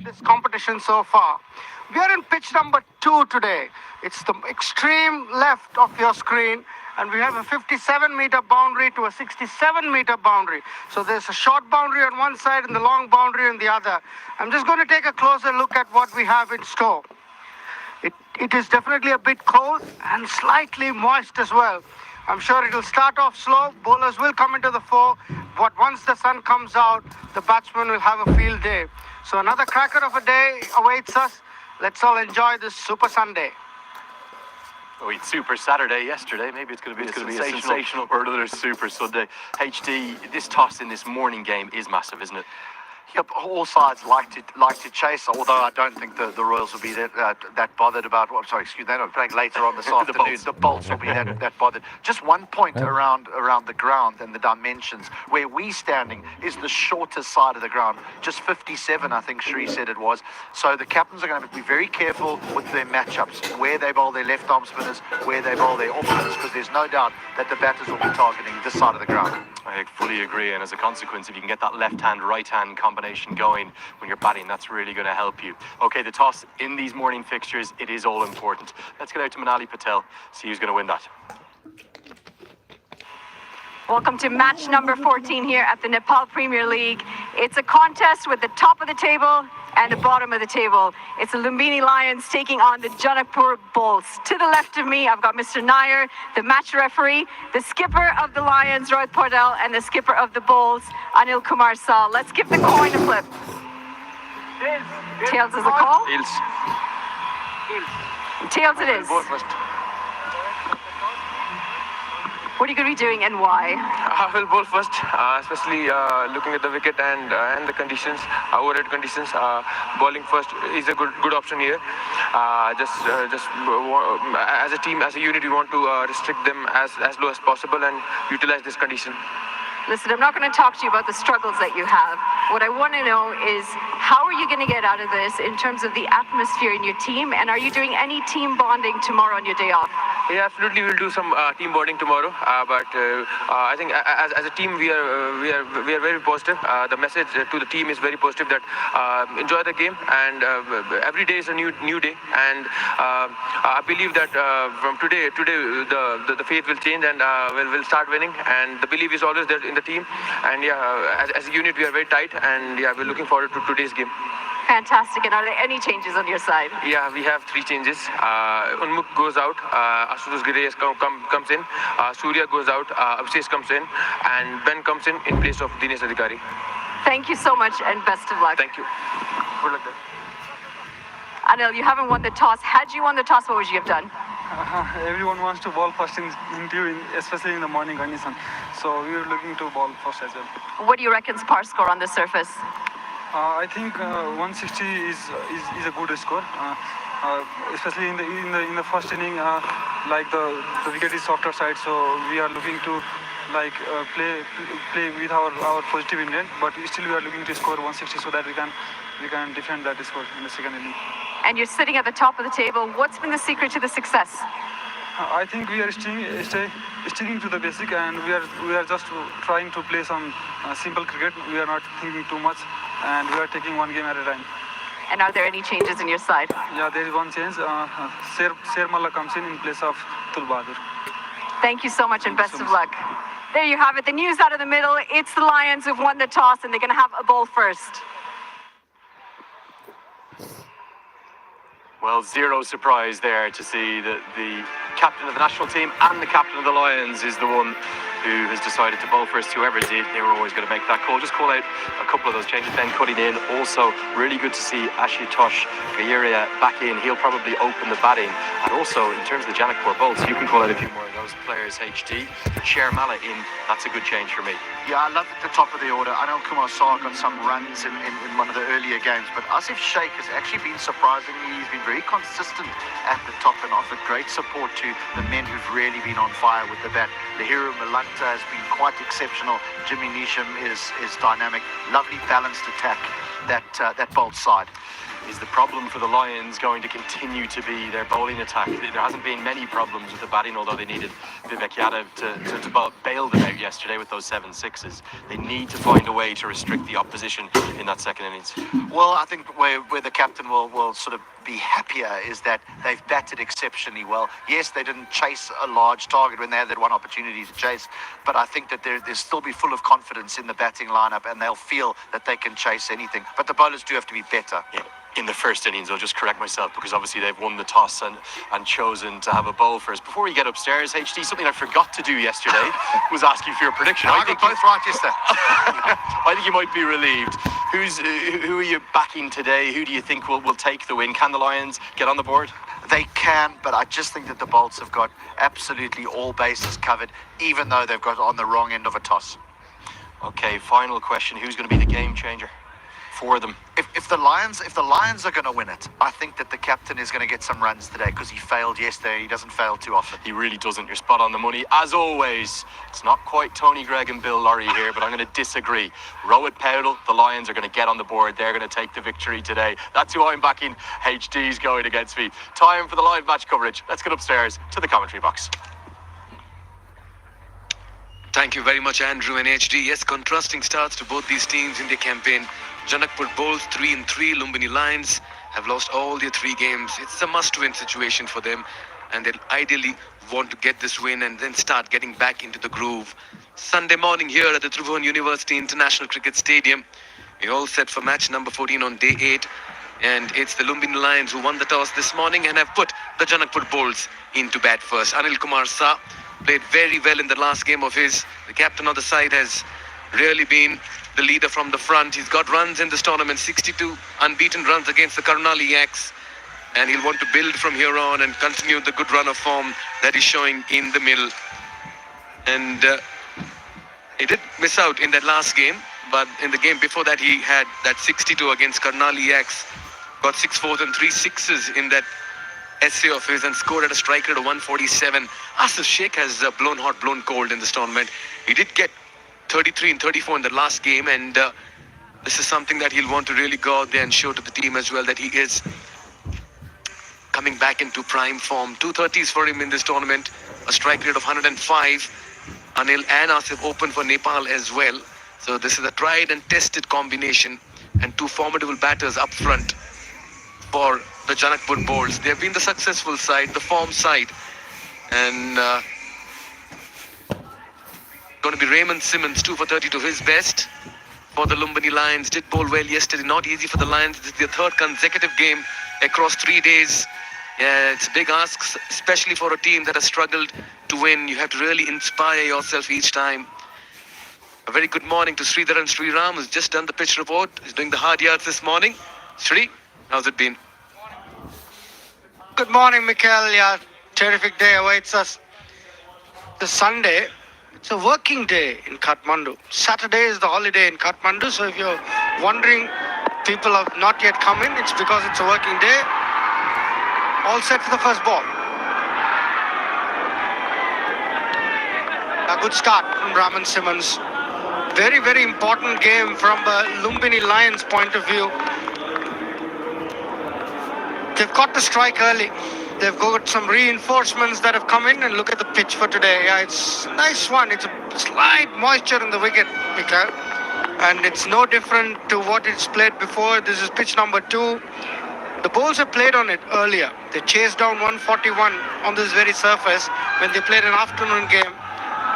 this competition so far. We are in pitch number 2 today. It's the extreme left of your screen, and we have a 57-meter boundary to a 67-meter boundary. So there's a short boundary on one side and the long boundary on the other. I'm just going to take a closer look at what we have in store. It is definitely a bit cold and slightly moist as well. I'm sure it'll start off slow. Bowlers will come into the fore, but once the sun comes out, the batsmen will have a field day. So another cracker of a day awaits us. Let's all enjoy this Super Sunday. Oh, it's Super Saturday yesterday. Maybe it's going to be a sensational or another Super Sunday. HD, this toss in this morning game is massive, isn't it? Yep, all sides like to chase, although I don't think the Royals will be that bothered about what. Sorry, excuse me, they're not playing later on this afternoon. The Bolts will be that bothered. Just one point around the ground and the dimensions. Where we're standing is the shortest side of the ground, just 57, I think Sri said it was. So the captains are going to be very careful with their matchups, where they bowl their left arm spinners, where they bowl their off spinners, because there's no doubt that the batters will be targeting this side of the ground. I fully agree, and as a consequence, if you can get that left-hand, right-hand combination going when you're batting, that's really going to help you. Okay, the toss in these morning fixtures, it is all important. Let's get out to Manali Patel, see who's going to win that. Welcome to match number 14 here at the Nepal Premier League. It's a contest with the top of the table and the bottom of the table. It's the Lumbini Lions taking on the Janakpur Bulls. To the left of me, I've got Mr. Nair, the match referee, the skipper of the Lions, Rohit Paudel, and the skipper of the Bulls, Anil Kumar Sal. Let's give the coin a flip. Tails is the call. Tails it is. What are you going to be doing and why? I will bowl first, especially looking at the wicket and the conditions, overhead conditions. Bowling first is a good option here. Just as a team, as a unit, we want to restrict them as low as possible and utilize this condition. Listen, I'm not going to talk to you about the struggles that you have. What I want to know is, how are you going to get out of this in terms of the atmosphere in your team, and are you doing any team bonding tomorrow on your day off? Yeah, absolutely. We'll do some team bonding tomorrow. But I think as a team, we are very positive. The message to the team is very positive that enjoy the game, and every day is a new day. And I believe that from today the faith will change, and we'll start winning. And the belief is always there in the team. And yeah, as a unit, we are very tight, and yeah, we're looking forward to today's game. Fantastic. And are there any changes on your side? Yeah, we have 3 changes. Unmukh goes out, Ashutosh Ghiraiya comes in, Surya goes out, Abhishek comes in, and Ben comes in place of Dinesh Adhikari. Thank you so much, and best of luck. Thank you. Good luck there. Anil, you haven't won the toss. Had you won the toss, what would you have done? Everyone wants to bowl first, especially in the morning condition. So we were looking to bowl first as well. What do you reckon's par score on the surface? I think 160 is a good score, especially in the first inning. Like the wicket is softer side, so we are looking to play with our positive intent. But still, we are looking to score 160 so that we can defend that score in the second inning. And you're sitting at the top of the table. What's been the secret to the success? I think we are sticking to the basic, and we are just trying to play some simple cricket. We are not thinking too much, and we are taking one game at a time. And are there any changes in your side? Yeah, there is one change. Sher Malla comes in place of Tul Bahadur. Thank you so much, and best of luck. There you have it. The news out of the middle. It's the Lions who've won the toss, and they're going to have a bowl first. Well, zero surprise there to see that the captain of the national team and the captain of the Lions is the one who has decided to bowl first. Whoever did, they were always going to make that call. Just call out a couple of those changes. Ben cutting in. Also, really good to see Ashutosh Ghiraiya back in. He'll probably open the batting. And also, in terms of the Janakpur Bolts, you can call out a few more of those players. HD, Sher Malla in. That's a good change for me. Yeah, I love at the top of the order. Anil Kumar Sal got some runs in one of the earlier games, but Asif Sheikh has actually been surprisingly, he's been very consistent at the top and offered great support to the men who've really been on fire with the bat. Lahiru Malanta has been quite exceptional. Jimmy Neesham is dynamic. Lovely balanced attack, that Bolt side. Is the problem for the Lions going to continue to be their bowling attack? There hasn't been many problems with the batting, although they needed Vivek Yadav to bail them out yesterday with those 7 sixes. They need to find a way to restrict the opposition in that second innings. Well, I think where the captain will sort of be happier is that they've batted exceptionally well. Yes, they didn't chase a large target when they had that one opportunity to chase, but I think that they'll still be full of confidence in the batting lineup, and they'll feel that they can chase anything. But the bowlers do have to be better. Yeah. In the first innings, I'll just correct myself, because obviously they've won the toss and chosen to have a bowl first. Before we get upstairs, HT, something I forgot to do yesterday was ask you for your prediction. I got both right yesterday. I think you might be relieved. Who are you backing today? Who do you think will take the win? Can the Lions get on the board? They can, but I just think that the Bolts have got absolutely all bases covered, even though they've got on the wrong end of a toss. Okay, final question. Who's going to be the game changer for them? If the Lions are going to win it, I think that the captain is going to get some runs today, because he failed yesterday. He doesn't fail too often. He really doesn't. You're spot on the money. As always, it's not quite Tony Gregg and Bill Laurie here, but I'm going to disagree. Rohit Powell, the Lions are going to get on the board. They're going to take the victory today. That's who I'm backing. HD's going against me. Time for the live match coverage. Let's get upstairs to the commentary box. Thank you very much, Andrew and HD. Yes, contrasting starts to both these teams in their campaign. Janakpur Bulls 3-3, Lumbini Lions have lost all their 3 games. It's a must-win situation for them, and they'll ideally want to get this win and then start getting back into the groove. Sunday morning here at the Tribhuvan University International Cricket Stadium. We're all set for match number 14 on day 8. And it's the Lumbini Lions who won the toss this morning and have put the Janakpur Bulls into bat first. Anil Kumar Shah played very well in the last game of his. The captain on the side has really been the leader from the front. He's got runs in this tournament, 62 unbeaten runs against the Karnali Yaks. And he'll want to build from here on and continue the good run of form that he's showing in the middle. And he did miss out in that last game, but in the game before that, he had that 62 against Karnali Yaks. Got 6 fours and 3 sixes in that essay of his and scored at a strike rate of 147. Asif Sheikh has blown hot, blown cold in this tournament. He did get 33 and 34 in the last game, and this is something that he'll want to really go out there and show to the team as well, that he is coming back into prime form. 230s for him in this tournament, a strike rate of 105. Anil and Asif open for Nepal as well. So this is a tried and tested combination, and 2 formidable batters up front for the Janakpur Bulls. They have been the successful side, the form side, and going to be Raymond Simmons, 2 for 32, his best for the Lumbini Lions. Did bowl well yesterday. Not easy for the Lions. This is their 3rd consecutive game across 3 days. Yeah, it's big asks, especially for a team that has struggled to win. You have to really inspire yourself each time. A very good morning to Sridhar and Sriram, who's just done the pitch report. He's doing the hard yards this morning. Sri, how's it been? Good morning, Mikhail. Yeah, terrific day awaits us. The Sunday, it's a working day in Kathmandu. Saturday is the holiday in Kathmandu, so if you're wondering, people have not yet come in, it's because it's a working day. All set for the first ball. A good start from Raman Simmons. Very, very important game from the Lumbini Lions point of view. They've got the strike early. They've got some reinforcements that have come in, and look at the pitch for today. Yeah, it's a nice one. It's a slight moisture in the wicket, Mikhail. And it's no different to what it's played before. This is pitch number 2. The bowls have played on it earlier. They chased down 141 on this very surface when they played an afternoon game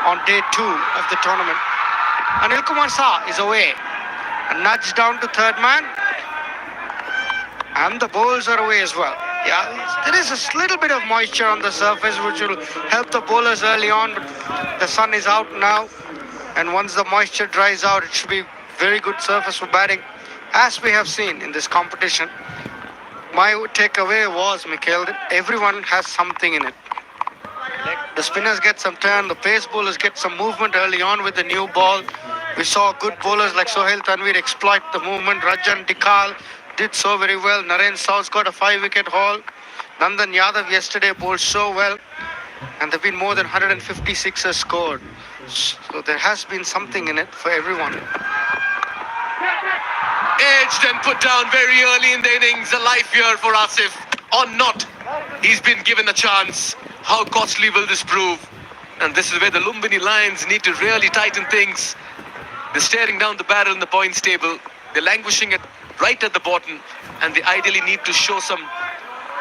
on day 2 of the tournament. Anil Kumar Shah is away. A nudge down to 3rd man. And the bowls are away as well. Yeah, there is a little bit of moisture on the surface which will help the bowlers early on, but the sun is out now, and once the moisture dries out, it should be very good surface for batting, as we have seen in this competition. My takeaway was, Mikhail, that everyone has something in it. The spinners get some turn, the pace bowlers get some movement early on with the new ball. We saw good bowlers like Sohail Tanvir exploit the movement. Rajan Dikal did so very well. Naren Saul's got a 5-wicket haul. Nandan Yadav yesterday bowled so well. And there have been more than 156ers scored. So there has been something in it for everyone. edged and put down very early in the innings. A life here for Asif. Or not. He's been given a chance. How costly will this prove? And this is where the Lumbini Lions need to really tighten things. They're staring down the barrel in the points table. They're languishing right at the bottom. And they ideally need to show some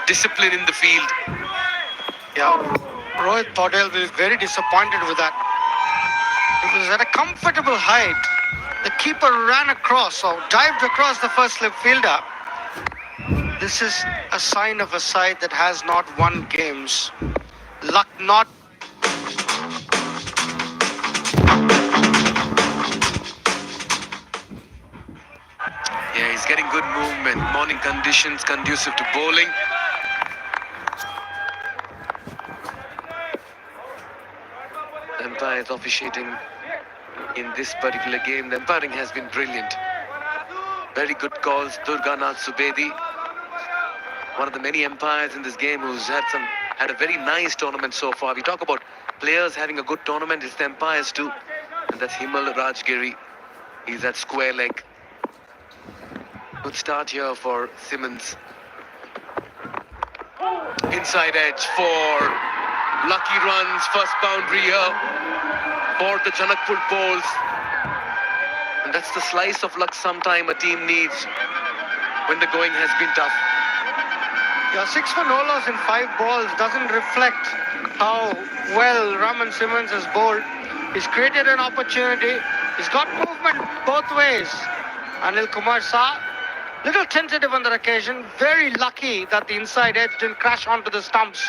discipline in the field. Yeah, Rohit Paudel will be very disappointed with that. It was at a comfortable height. The keeper ran across or dived across the first slip fielder. This is a sign of a side that has not won games. Luck not. Yeah, he's getting good movement. Morning conditions conducive to bowling. The umpire is officiating in this particular game. The umpiring has been brilliant. Very good calls. Durganath Subedi, one of the many umpires in this game who's had a very nice tournament so far. We talk about players having a good tournament. It's the umpires too. And that's Himal Rajgiri. He's at square leg. Good start here for Simmons. Inside edge for lucky runs. First boundary here for the Janakpur bowls. And that's the slice of luck sometime a team needs when the going has been tough. Yeah, 6 for no loss in 5 balls doesn't reflect how well Raman Simmons has bowled. He's created an opportunity. He's got movement both ways. Anil Kumar Shah, little tentative on that occasion. Very lucky that the inside edge didn't crash onto the stumps.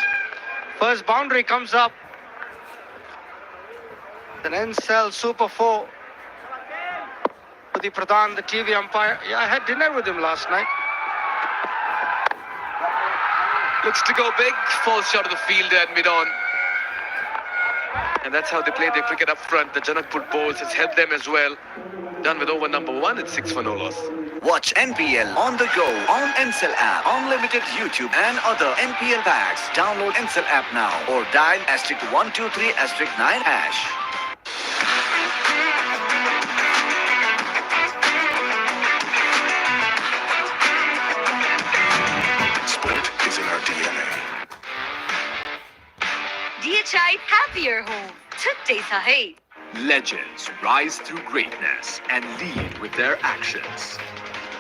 First boundary comes up. Then Ensel Super 4. The Pradhan, the TV umpire. Yeah, I had dinner with him last night. Looks to go big, falls short of the fielder at mid-on. And that's how they play their cricket up front. The Janakpur bowls has helped them as well. Done with over number 1, it's 6 for no loss. Watch NPL on the go on Ncell app, unlimited YouTube and other NPL packs. Download Ncell app now or dial *123*9#. Sport is in our DNA. DHI Happier Home. Today sahi. Legends rise through greatness and lead with their actions.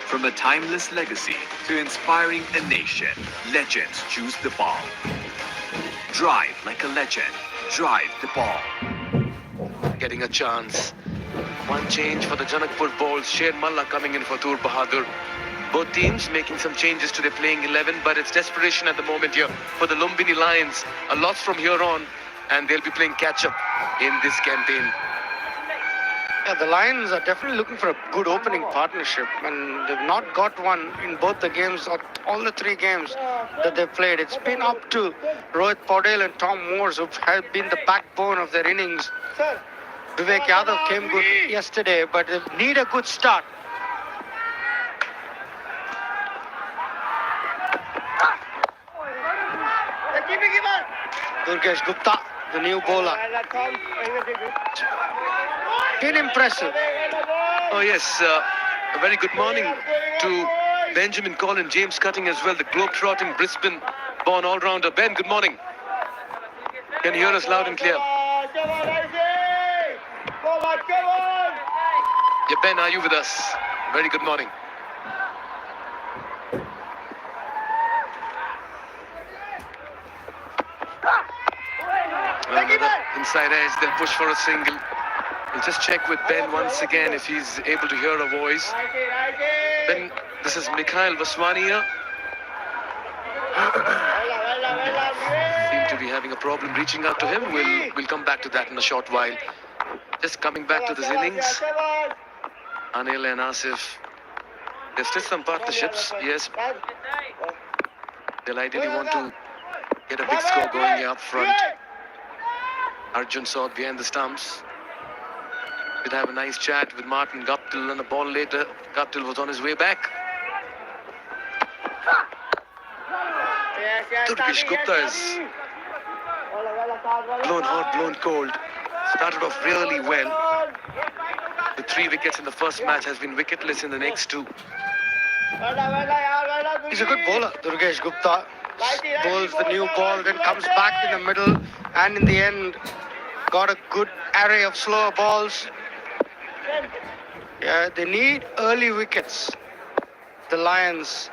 From a timeless legacy to inspiring a nation, legends choose the ball. Drive like a legend. Drive the ball. Getting a chance. One change for the Janakpur bowls. Sher Malla coming in for Tur Bahadur. Both teams making some changes to their playing 11, but it's desperation at the moment here for the Lumbini Lions. A lot from here on, and they'll be playing catch-up in this campaign. Yeah, the Lions are definitely looking for a good opening partnership, and they've not got one in both the games, or all the 3 games that they've played. It's been up to Rohit Paudel and Tom Moores, who have been the backbone of their innings. Vivek Yadav came good yesterday, but they need a good start. Durgesh Gupta, the new bowler. Been impressive. Oh yes, a very good morning to Benjamin Collin, James Cutting as well, the globetrotting Brisbane born all-rounder. Ben, good morning. Can you hear us loud and clear? Yeah, Ben, are you with us? Very good morning. Inside edge, they'll push for a single. We'll just check with Ben once again if he's able to hear a voice. Ben, this is Mikhail Vaswani here. Seem to be having a problem reaching out to him. We'll come back to that in a short while. Just coming back to this innings. Anil and Asif. There's still some partnerships, yes. They'll ideally want to get a big score going here up front. Arjun Saud behind the stumps. Did have a nice chat with Martin Guptill, and the ball later. Guptill was on his way back. Durgesh Gupta is blown hot, blown cold. Started off really well. With 3 wickets in the first match, has been wicketless in the next 2. He's a good bowler, Durgesh Gupta. Bowls the new ball, then comes back in the middle, and in the end, got a good array of slower balls. Yeah, they need early wickets, the Lions,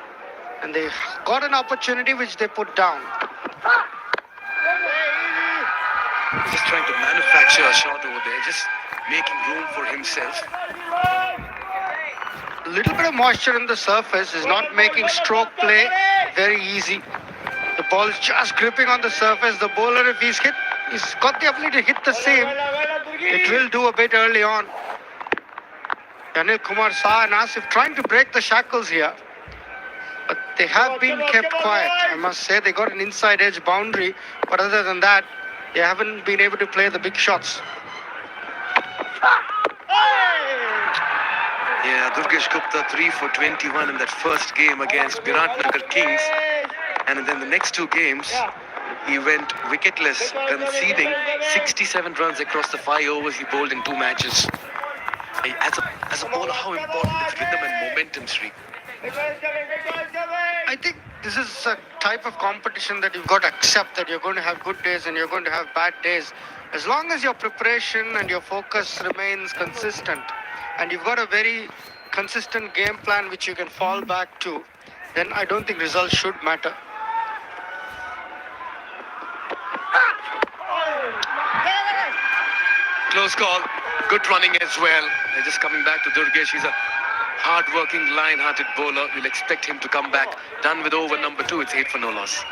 and they got an opportunity which they put down. Just trying to manufacture a shot over there, just making room for himself. A little bit of moisture in the surface is not making stroke play very easy. The ball is just gripping on the surface. The bowler, if he's got the ability to hit the seam, it will do a bit early on. Anil Kumar Shah and Asif trying to break the shackles here. But they have been kept quiet. I must say they got an inside edge boundary. But other than that, they haven't been able to play the big shots. Yeah, Durgesh Gupta 3 for 21 in that first game against Viratnagar Kings. And then the next two games, he went wicketless, conceding 67 runs across the 5 overs he bowled in 2 matches. As a bowler, how important is rhythm and momentum, Sri? I think this is a type of competition that you've got to accept that you're going to have good days and you're going to have bad days. As long as your preparation and your focus remains consistent and you've got a very consistent game plan which you can fall back to, then I don't think results should matter. Close call. Good running as well. They're just coming back to Durgesh. He's a hard-working, line-hearted bowler. We'll expect him to come back. Done with over number 2. It's 8 for no loss.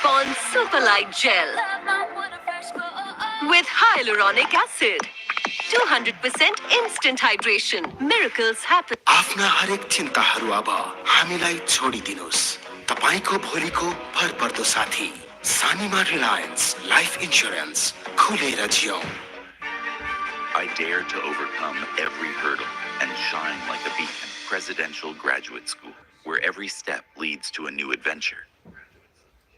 Pond Super Light Gel with hyaluronic acid. 200% instant hydration. Miracles happen. आफ्ना हरेक चिन्ताहरू अब हामीलाई छोडिदिनुस् तपाईको भोलिको भरपर्दो साथी सानीमा Reliance life insurance खुलेर जियौं I dare to overcome every hurdle and shine like a beacon. Presidential Graduate School, where every step leads to a new adventure.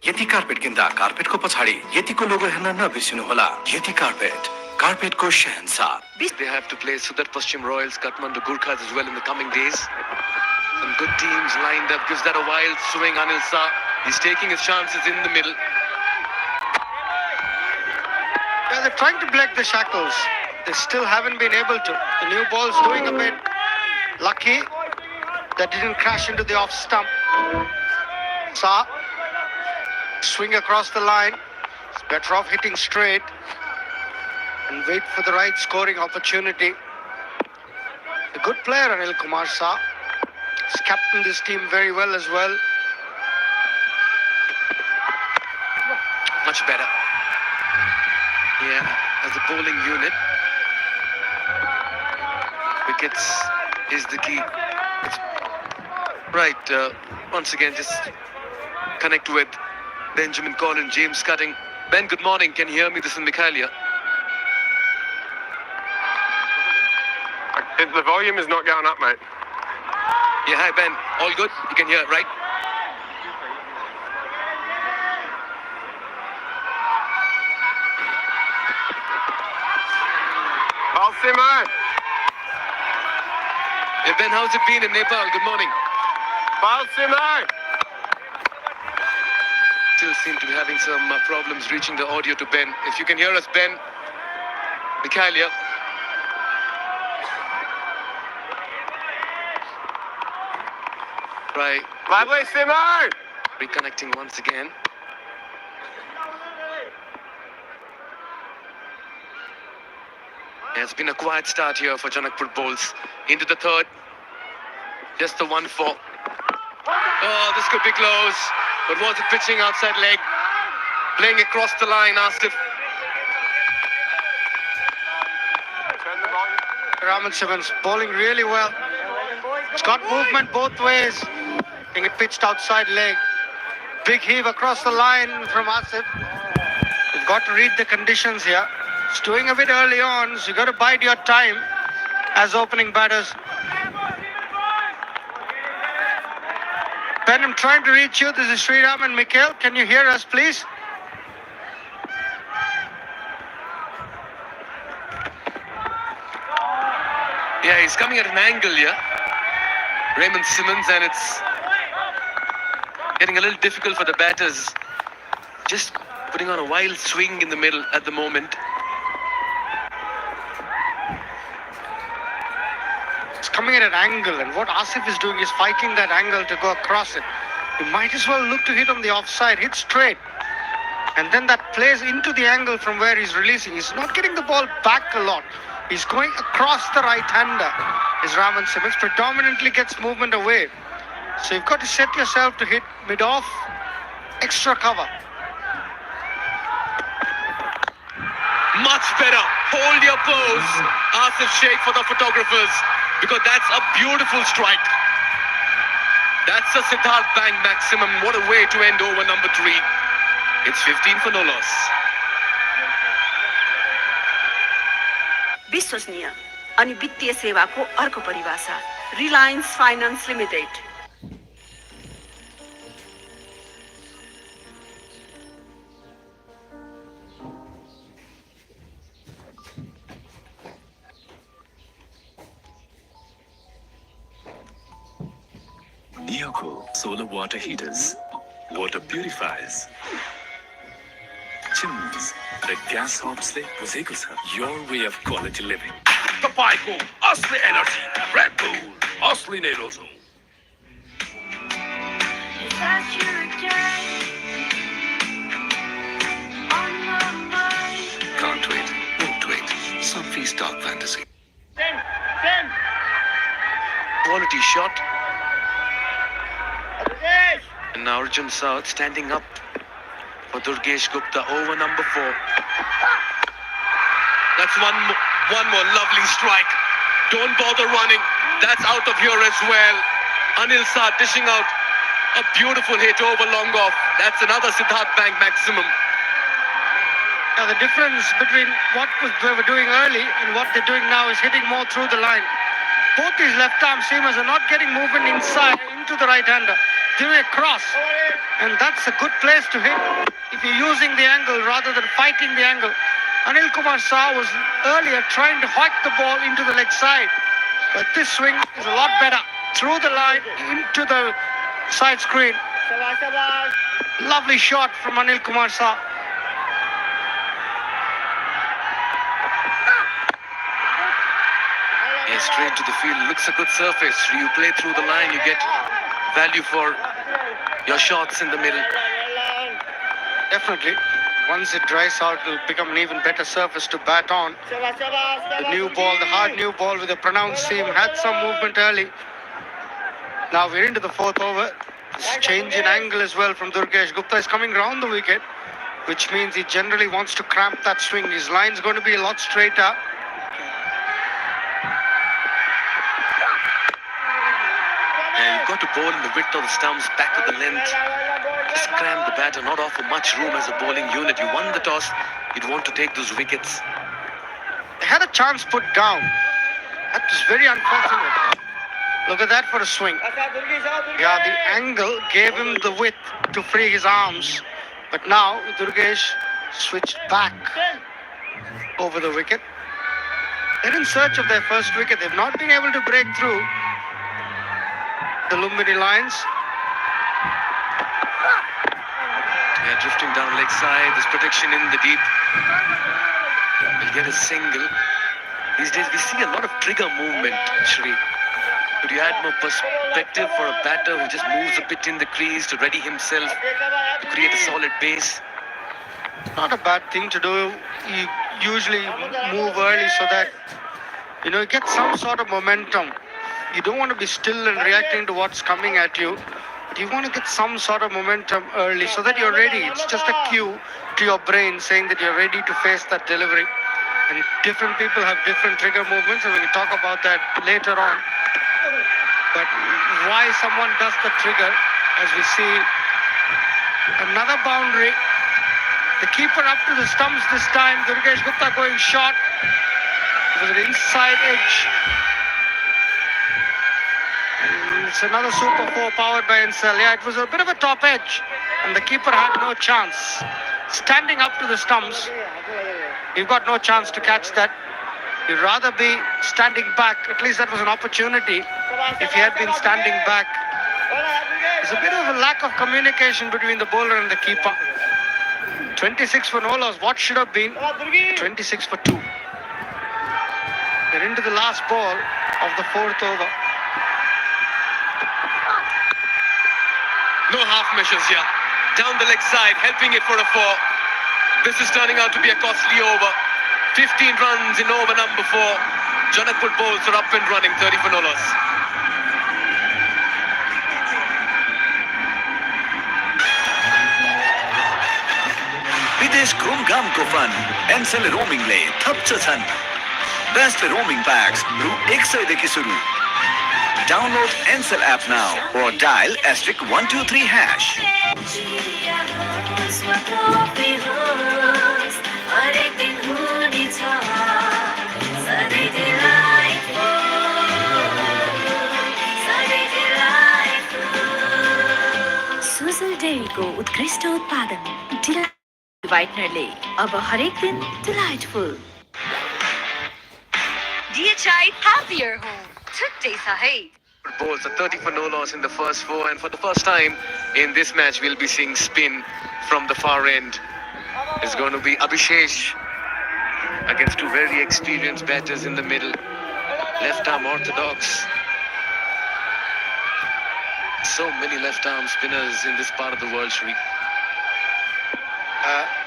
यति कार्पेट किन्दा कार्पेटको पछाडि यतिको लोगो हेर्न नबिर्सिनु होला यति कार्पेटको शहंशाह. They have to play Sudar Paschim Royals, Kathmandu Gurkhas as well in the coming days. Some good teams lined up. Gives that a wild swing. Anil Shah. He's taking his chances in the middle. Yeah, they're trying to break the shackles. They still haven't been able to. The new ball's doing a bit. Lucky that didn't crash into the off stump. Shah. Swing across the line. It's better off hitting straight and wait for the right scoring opportunity. A good player, Anil Kumar Shah. He's captained this team very well as well. Much better. Yeah, as a bowling unit, wickets is the key. Right, once again, just connect with Benjamin Collin, James Cutting. Ben, good morning. Can you hear me? This is Mikhalia. The volume is not going up, mate. Yeah, hi, Ben. All good? You can hear, right? Balsimar! Hey, Ben, how's it been in Nepal? Good morning. Balsimar! Still seem to be having some problems reaching the audio to Ben. If you can hear us, Ben, Mikhalia. Right. Lovely, Simon! Reconnecting once again. Yeah, it's been a quiet start here for Janakpur bowls. Into the third. Just the 1-4. Oh, this could be close. But was it pitching outside leg? Playing across the line, Asif. Raman Simmons bowling really well. It's got movement both ways. I think it pitched outside leg. Big heave across the line from Asif. You've got to read the conditions here. It's doing a bit early on, so you've got to bide your time as opening batters. Ben, I'm trying to reach you. This is Sriram and Mikhail. Can you hear us, please? Yeah, he's coming at an angle here. Raymond Simmons, and it's getting a little difficult for the batters. Just putting on a wild swing in the middle at the moment. It's coming at an angle, and what Asif is doing is fighting that angle to go across it. You might as well look to hit on the offside, hit straight. And then that plays into the angle from where he's releasing. He's not getting the ball back a lot. He's going across the right-hander. Is Raman Simmons predominantly gets movement away. So you've got to set yourself to hit mid-off, extra cover. Much better. Hold your pose, Asif Sheikh, for the photographers, because that's a beautiful strike. That's a Siddharth Bank maximum. What a way to end over number 3. It's 15 for no loss. विश्वसनीय अनि वित्तीय सेवाको अर्को परिभाषा Reliance finance limited. Neoco solar water heaters, water purifiers, chimneys र gas हब्सले बुझेको छ your way of quality living. तपाईँको असली एनर्जी रेड बुल असली नै रोजौं. Can't wait, won't wait. Some feast dark fantasy. Quality shot. And now Arjun South standing up for Durgesh Gupta over number 4. That's one more lovely strike. Don't bother running. That's out of here as well. Anil Shah dishing out a beautiful hit over long off. That's another Siddharth Bank maximum. Now the difference between what they were doing early and what they're doing now is hitting more through the line. Both these left-arm seamers are not getting movement inside into the right-hander. Giving a cross, and that's a good place to hit if you're using the angle rather than fighting the angle. Anil Kumar Shah was earlier trying to hoik the ball into the leg side, but this swing is a lot better through the line into the side screen. Lovely shot from Anil Kumar Shah. Yeah, straight to the field. Looks a good surface. You play through the line, you get value for your shots in the middle. Definitely. Once it dries out, it'll become an even better surface to bat on. The new ball, the hard new ball with a pronounced seam, had some movement early. Now we're into the 4th over. This change in angle as well from Durgesh Gupta is coming round the wicket, which means he generally wants to cramp that swing. His line's going to be a lot straighter. And you've got to bowl in the width of the stumps, back of the length. Just cram the batter, not offer much room as a bowling unit. You won the toss, you'd want to take those wickets. They had a chance put down. That was very unfortunate. Look at that for a swing. Yeah, the angle gave him the width to free his arms. But now Durgesh switched back over the wicket. They're in search of their first wicket. They've not been able to break through the Lumbini lines. Yeah, drifting down leg side. There's protection in the deep. Will get a single. These days we see a lot of trigger movement, Shri. Could you add more perspective for a batter who just moves a bit in the crease to ready himself to create a solid base? Not a bad thing to do. You usually move early so that you get some sort of momentum. You don't want to be still and reacting to what's coming at you. You want to get some sort of momentum early so that you're ready. It's just a cue to your brain saying that you're ready to face that delivery. And different people have different trigger movements, and we can talk about that later on. But why someone does the trigger, as we see another boundary. The keeper up to the stumps this time. Durgesh Gupta going short with an inside edge. It's another super 4 powered by Ensel. Yeah, it was a bit of a top edge, and the keeper had no chance. Standing up to the stumps, you've got no chance to catch that. You'd rather be standing back. At least that was an opportunity if he had been standing back. There's a bit of a lack of communication between the bowler and the keeper. 26 for no loss. What should have been 26 for 2. They're into the last ball of the 4th over. No half measures here. Down the leg side, helping it for a 4. This is turning out to be a costly over. 15 runs in over number 4. Janakpur bowls are up and running, 30 for no loss. विदेश घुमघामको fun Ncell रोमिङले थप्छ छन् best roaming packs रु 100 देखि सुरु download Ncell app now or dial *123#. Sujal डेयरीको उत्कृष्ट उत्पादन वाइटनरले अब हरेक दिन डिलाइटफुल DHI happier home छुट्टै छ है Bowls are 30 for no loss in the first 4, and for the first time in this match we'll be seeing spin from the far end. It's going to be Abhishesh against two very experienced batters in the middle. Left arm orthodox. So many left arm spinners in this part of the world, Shri.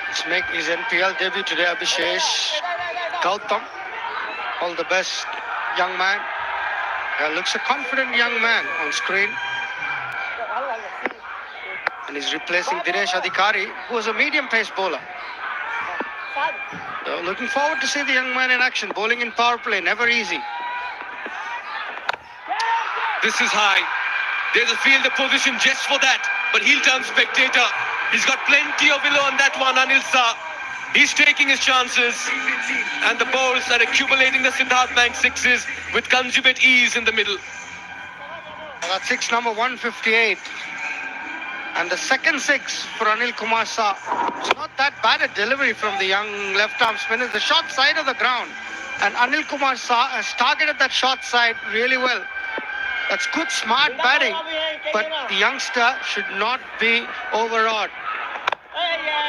He's making his NPL debut today, Abhishesh Gautam. All the best, young man. Looks a confident young man on screen. And he's replacing Dinesh Adhikari, who was a medium-pace bowler. Looking forward to see the young man in action, bowling in power play, never easy. This is high. There's a fielder position just for that, but he'll turn spectator. He's got plenty of willow on that one, Anil Shah. He's taking his chances, and the balls are accumulating the Siddharth Bank sixes with consummate ease in the middle. That's 6 number 158. And the second 6 for Anil Kumar Shah. It's not that bad a delivery from the young left-arm spinner. The short side of the ground. And Anil Kumar Shah has targeted that short side really well. That's good, smart batting. But the youngster should not be overawed.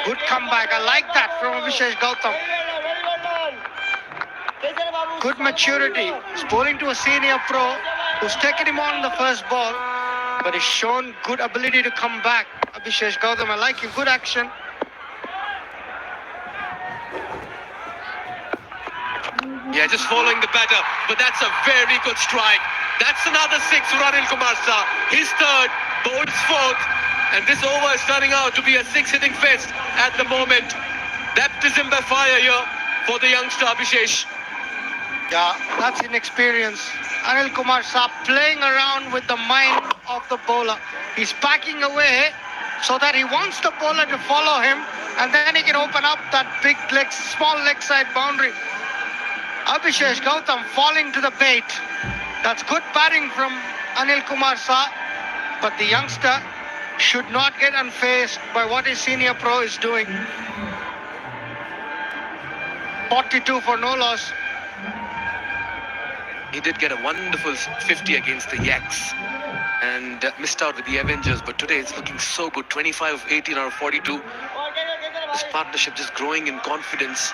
Good comeback. I like that from Abhishesh Gautam. Good maturity. He's bowling to a senior pro who's taken him on the first ball, but he's shown good ability to come back. Abhishesh Gautam, I like him. Good action. Yeah, just following the batter, but that's a very good strike. That's another 6 for Anil Kumar Shah. His third, bowls 4th, and this over is turning out to be a 6-hitting fest at the moment. Baptism by fire here for the youngster Abhishesh. Yeah, that's inexperience. Anil Kumar Shah playing around with the mind of the bowler. He's backing away so that he wants the bowler to follow him, and then he can open up that big leg, small leg side boundary. Abhishesh Gautam falling to the bait. That's good batting from Anil Kumar Shah, but the youngster should not get unfazed by what his senior pro is doing. 42 for no loss. He did get a wonderful 50 against the Yaks and missed out with the Avengers, but today it's looking so good. 25 of 18 out of 42. This partnership just growing in confidence.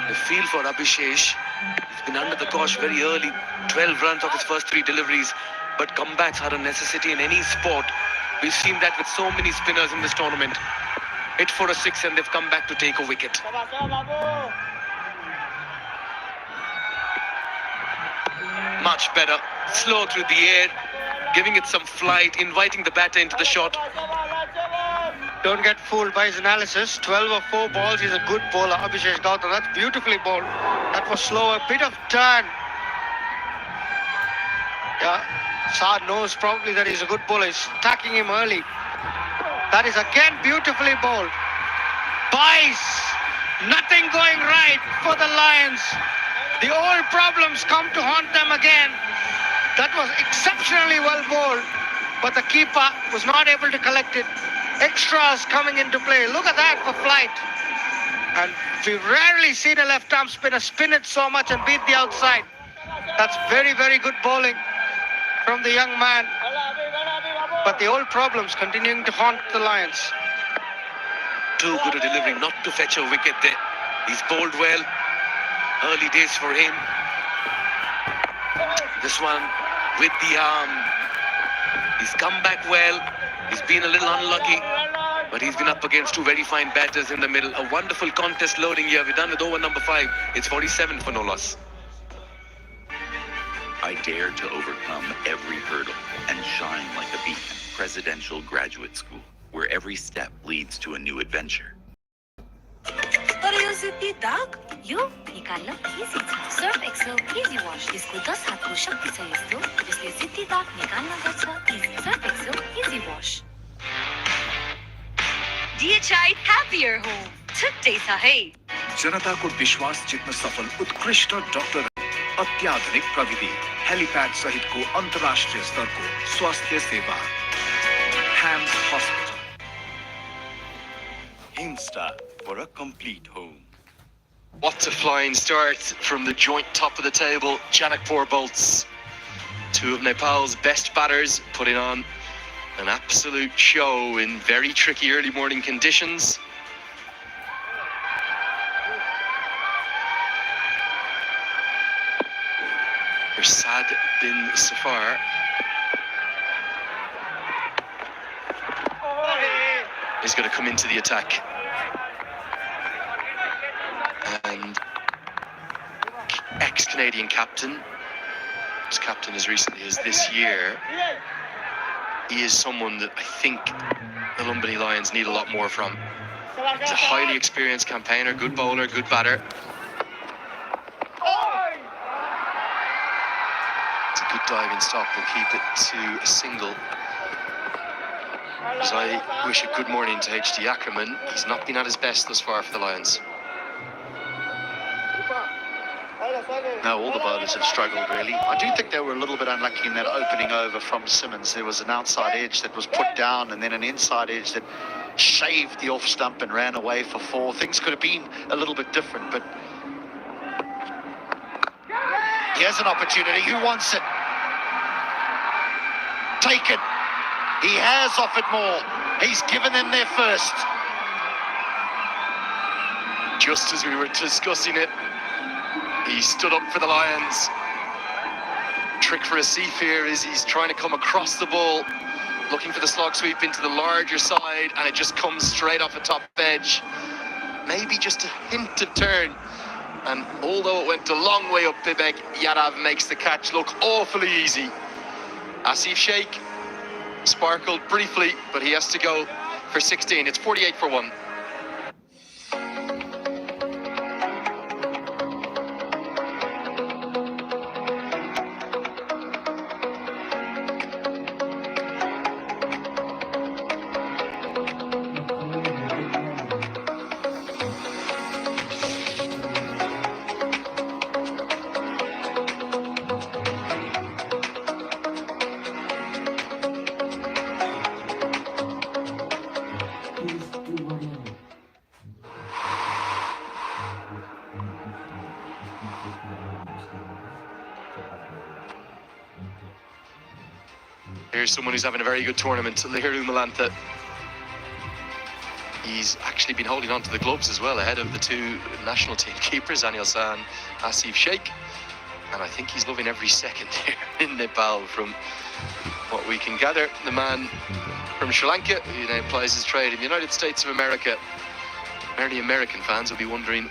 The feel for Abhishesh. He's been under the cosh very early. 12 runs off his first 3 deliveries, but comebacks are a necessity in any sport. We've seen that with so many spinners in this tournament. Hit for a 6 and they've come back to take a wicket. Much better. Slow through the air, giving it some flight, inviting the batter into the shot. Don't get fooled by his analysis. 12 or 4 balls, he's a good bowler. Abhishesh Gautam, that's beautifully bowled. That was slow, a bit of turn. Yeah, Shah knows probably that he's a good bowler. He's attacking him early. That is again beautifully bowled. Bice, nothing going right for the Lions. The old problems come to haunt them again. That was exceptionally well bowled, but the keeper was not able to collect it. Extras coming into play. Look at that for flight. And we've rarely seen a left-arm spinner spin it so much and beat the outside. That's very, very good bowling from the young man. But the old problems continuing to haunt the Lions. Too good a delivery not to fetch a wicket there. He's bowled well. Early days for him. This one with the arm. He's come back well. He's been a little unlucky, but he's been up against two very fine batters in the middle. A wonderful contest loading here. We're done with over number 5. It's 47 for no loss. I dare to overcome every hurdle and shine like a beacon. Presidential Graduate School, where every step leads to a new adventure. तर यो जिद्दी दाग यो निकाल्न easy छ Surf Excel easy wash यसको 10 हातको शक्ति छ यस्तो जसले जिद्दी दाग निकाल्न गर्छ easy Surf Excel easy wash DHI happier home छुट्टै छ है जनताको विश्वास जित्न सफल उत्कृष्ट डाक्टर अत्याधुनिक प्रविधि हेलिप्याड सहितको अन्तर्राष्ट्रिय स्तरको स्वास्थ्य सेवा Ham's Hospital. Insta for a complete home. What a flying start from the joint top of the table, Janakpur Bolts. Two of Nepal's best batters putting on an absolute show in very tricky early morning conditions. Sad bin Safar. Is going to come into the attack. And ex-Canadian captain, was captain as recently as this year, he is someone that I think the Lumbini Lions need a lot more from. He's a highly experienced campaigner, good bowler, good batter. It's a good diving stop, will keep it to a single. As I wish a good morning to HD Ackerman, he's not been at his best thus far for the Lions. No, all the bowlers have struggled really. I do think they were a little bit unlucky in that opening over from Simmons. There was an outside edge that was put down and then an inside edge that shaved the off stump and ran away for 4. Things could have been a little bit different, but here's an opportunity. Who wants it? Take it. He has offered more. He's given them their first. Just as we were discussing it, he stood up for the Lions. Trick for Asif here is he's trying to come across the ball, looking for the slog sweep into the larger side, and it just comes straight off the top edge. Maybe just a hint of turn. And although it went a long way up Bibek, Yadav makes the catch look awfully easy. Asif Sheikh sparkled briefly, but he has to go for 16. It's 48 for 1. Here's someone who's having a very good tournament, Lihiru Malantha. He's actually been holding on to the gloves as well, ahead of the two national team keepers, Anil San, Asif Sheikh. And I think he's loving every second here in Nepal from what we can gather. The man from Sri Lanka, who now plies his trade in the United States of America. Many American fans will be wondering,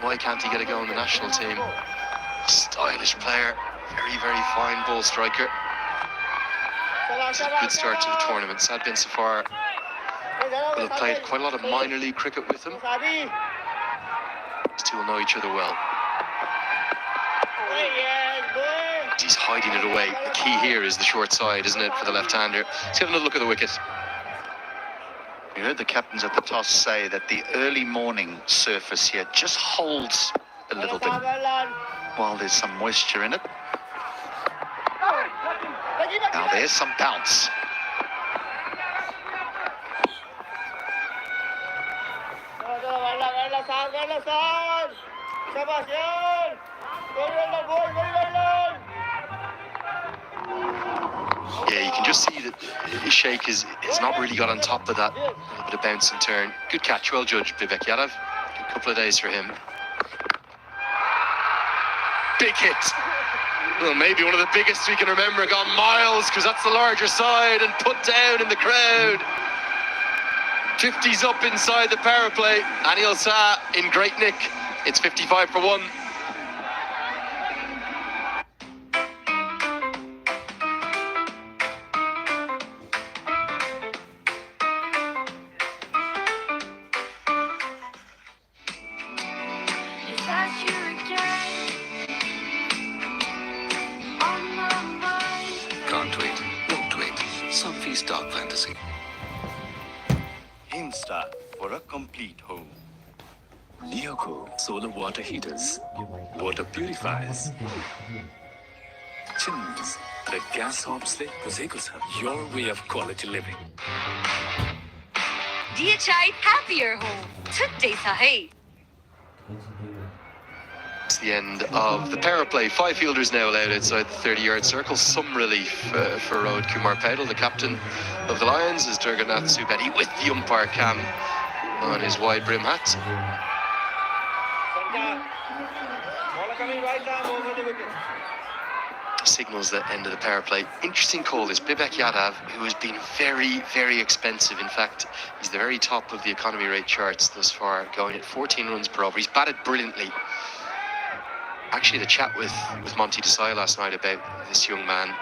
why can't he get a go in the national team? Stylish player, very, very fine ball striker. It's a good start to the tournament. Sad bin Safar will have played quite a lot of minor league cricket with him. These two will know each other well. He's hiding it away. The key here is the short side, isn't it, for the left-hander? Let's have another look at the wicket. We heard the captains at the toss say that the early morning surface here just holds a little bit while there's some moisture in it. Now there's some bounce. Yeah, you can just see that Sheikh has not really got on top of that little bit of bounce and turn. Good catch, well judged, Vivek Yadav. Good couple of days for him. Big hit. Well, maybe one of the biggest we can remember. Gone miles, because that's the larger side, and put down in the crowd. 50's up inside the power play. Anil Shah in great nick. It's 55 for 1. Can't wait, won't wait. Somfy's Dark Fantasy. Instart for a complete home. Neoco solar water heaters, water purifiers, chimneys, the gas hobs, your way of quality living. DHI Happier Home. Today sahi. It's the end of the power play. 5 fielders now allowed outside the 30-yard circle. Some relief for Rohit Kumar Paudel, the captain of the Lions, as Durganath Subedi with the umpire cam on his wide brim hat. Signals the end of the power play. Interesting call, this Vivek Yadav, who has been very, very expensive. In fact, he's the very top of the economy rate charts thus far, going at 14 runs per over. He's batted brilliantly. Actually, the chat with Monty Desai last night about this young man.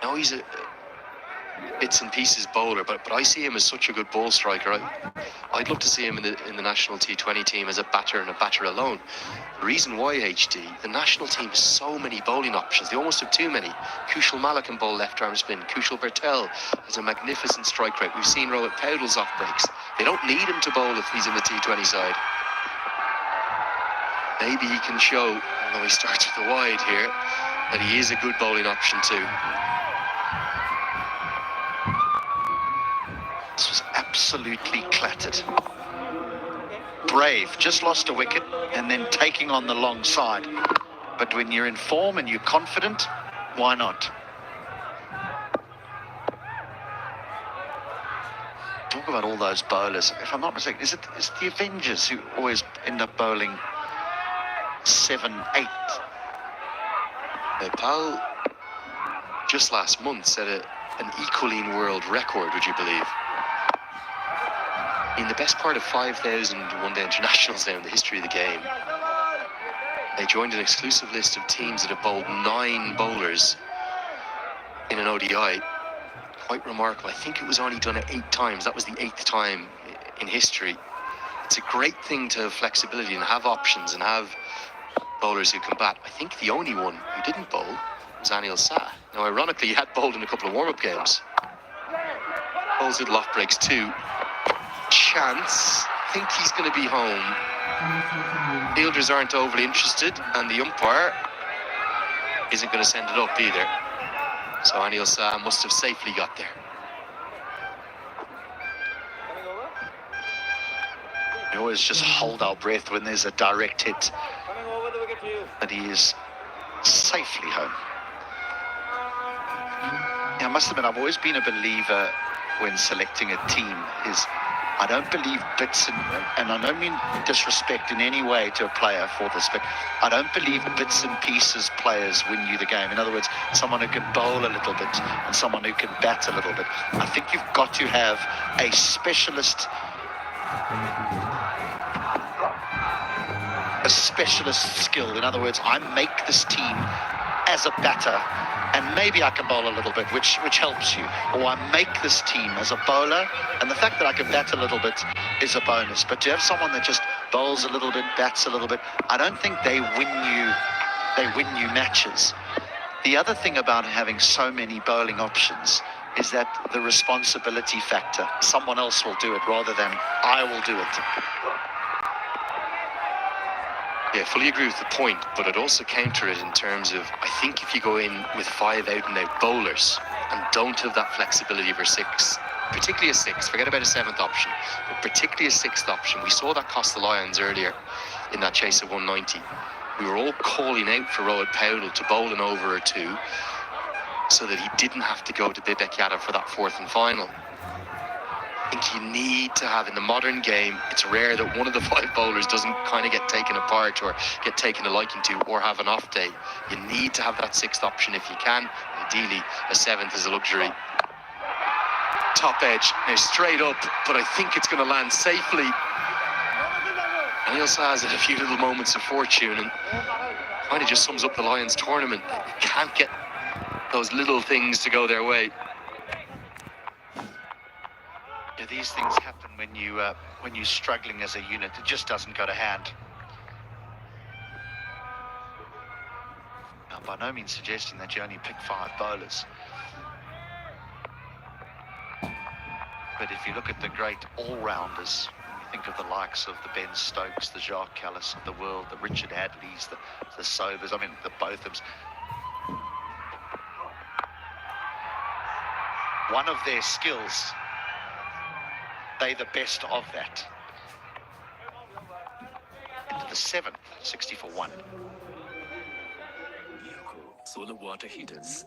No, he's a bits and pieces bowler, but I see him as such a good ball striker. I'd love to see him in the national T20 team as a batter and a batter alone. The reason why, HD, the national team has so many bowling options. They almost have too many. Kushal Malik can bowl left-arm spin. Kushal Bertel has a magnificent strike rate. We've seen Rohit Paudel's off breaks. They don't need him to bowl if he's in the T20 side. Maybe he can show, although he starts with the wide here, that he is a good bowling option too. This was absolutely clattered. Brave, just lost a wicket and then taking on the long side. But when you're in form and you're confident, why not? Talk about all those bowlers. If I'm not mistaken, is the Avengers who always end up bowling 7, 8? Pal just last month set an equaling world record, would you believe? In the best part of 5,000 one-day internationals now in the history of the game, they joined an exclusive list of teams that have bowled 9 bowlers in an ODI. Quite remarkable. I think it was only done 8 times. That was the 8th time in history. It's a great thing to have flexibility and have options and have bowlers who can bat. I think the only one who didn't bowl was Anil Shah. Now, ironically, he had bowled in a couple of warm-up games. Bowls little off breaks too. Chance. I think he's going to be home. Fielders aren't overly interested, and the umpire isn't going to send it up either. So Anil Shah must have safely got there. We always just hold our breath when there's a direct hit. But he is safely home. Yeah, I must admit, I've always been a believer when selecting a team I don't believe bits and I don't mean disrespect in any way to a player for this, but I don't believe bits and pieces players win you the game. In other words, someone who can bowl a little bit and someone who can bat a little bit. I think you've got to have a specialist skill. In other words, I make this team as a batter and maybe I can bowl a little bit, which helps you. Or I make this team as a bowler, and the fact that I can bat a little bit is a bonus. But to have someone that just bowls a little bit, bats a little bit, I don't think they win you matches. The other thing about having so many bowling options is that the responsibility factor. Someone else will do it rather than I will do it. Yeah, fully agree with the point, but I'd also counter it in terms of, I think if you go in with 5 out-and-out bowlers and don't have that flexibility for 6, particularly a 6, forget about a 7th option, but particularly a 6th option. We saw that cost the Lions earlier in that chase of 190. We were all calling out for Rohit Paudel to bowl an over or 2. so that he didn't have to go to Bibek for that fourth and final. I think you need to have, in the modern game, it's rare that one of the five bowlers doesn't kind of get taken apart or get taken a liking to or have an off day. You need to have that sixth option if you can. Ideally, a seventh is a luxury. Top edge, now straight up, but I think it's going to land safely. And he also has a few little moments of fortune and kind of just sums up the Lions tournament. They can't get those little things to go their way. Yeah, these things happen when you're struggling as a unit. It just doesn't go to hand. Now, by no means suggesting that you only pick five bowlers. But if you look at the great all-rounders, you think of the likes of the Ben Stokes, the Jacques Callis of the world, the Richard Hadleys, the Sobers, I mean, the Bothams. One of their skills, they're the best of that. Into the seventh, 60 for 1. Solar water heaters,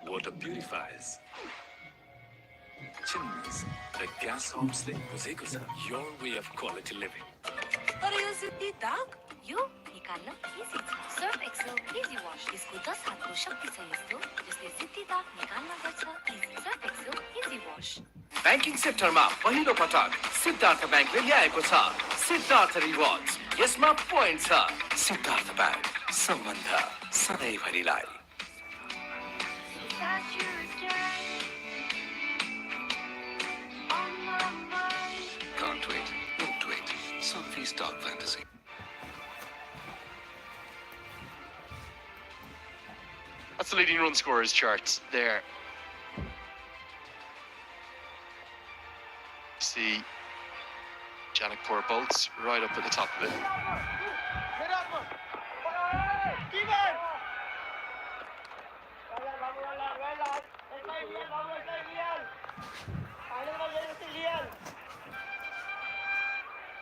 water purifiers, chimneys, the gas homes ले बुझेको छ your way of quality living. तर यो सिद्धि दाग यो निकाल्न easy छ Surf Excel easy wash यसको 10 हातको शक्ति छ यस्तो जसले सिद्धि दाग निकाल्न गर्छ easy Surf Excel easy wash banking सेक्टरमा पहिलो पटक सिद्धार्थ ब्याङ्कले ल्याएको छ सिद्धार्थ रिवार्ड्स यसमा पोइन्ट छ सिद्धार्थ ब्याङ्क सम्बन्ध सधैँभरिलाई Can't wait, won't wait. Sophie's Dark Fantasy. That's the leading run scorers charts there. See Janakpur bolts right up at the top of it.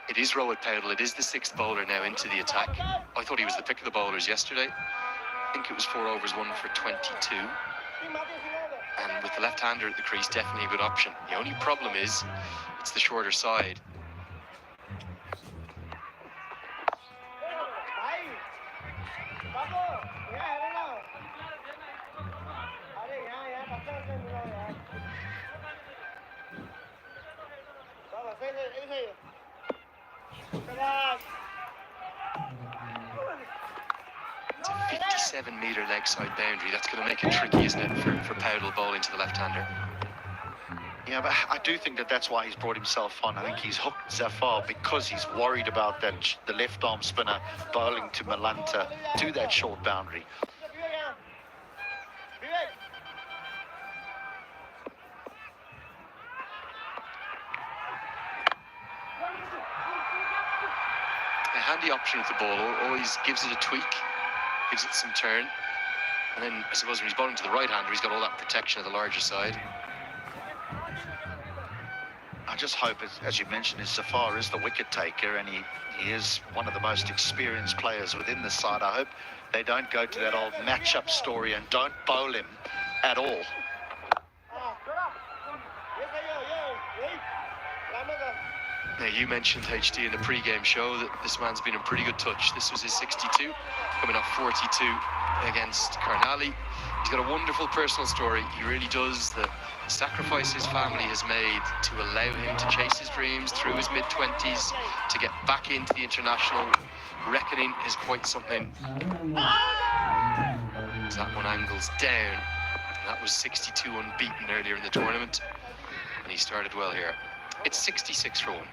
It is Rohit Paudel. It is the sixth bowler now into the attack. I thought he was the pick of the bowlers yesterday. I think it was 4 overs, 1 for 22. And with the left-hander at the crease, definitely a good option. The only problem is, it's the shorter side. It's a 57-metre leg side boundary. That's going to make it tricky, isn't it, for Paudel bowling to the left-hander? Yeah, but I do think that's why he's brought himself on. I think he's hooked Zafar because he's worried about that the left-arm spinner bowling to Malanta to that short boundary. A handy option with the ball, always gives it a tweak, gives it some turn. And then, I suppose, when he's bowling to the right-hander, he's got all that protection of the larger side. I just hope, as you mentioned, Zafar is the wicket taker and he is one of the most experienced players within the side. I hope they don't go to that old match-up story and don't bowl him at all. Now, you mentioned HD in the pre-game show that this man's been in pretty good touch. This was his 62, coming off 42 against Karnali. He's got a wonderful personal story. He really does. The sacrifice his family has made to allow him to chase his dreams through his mid-20s, to get back into the international reckoning is quite something. As that one angles down. That was 62 unbeaten earlier in the tournament, and he started well here. It's 66 for 1.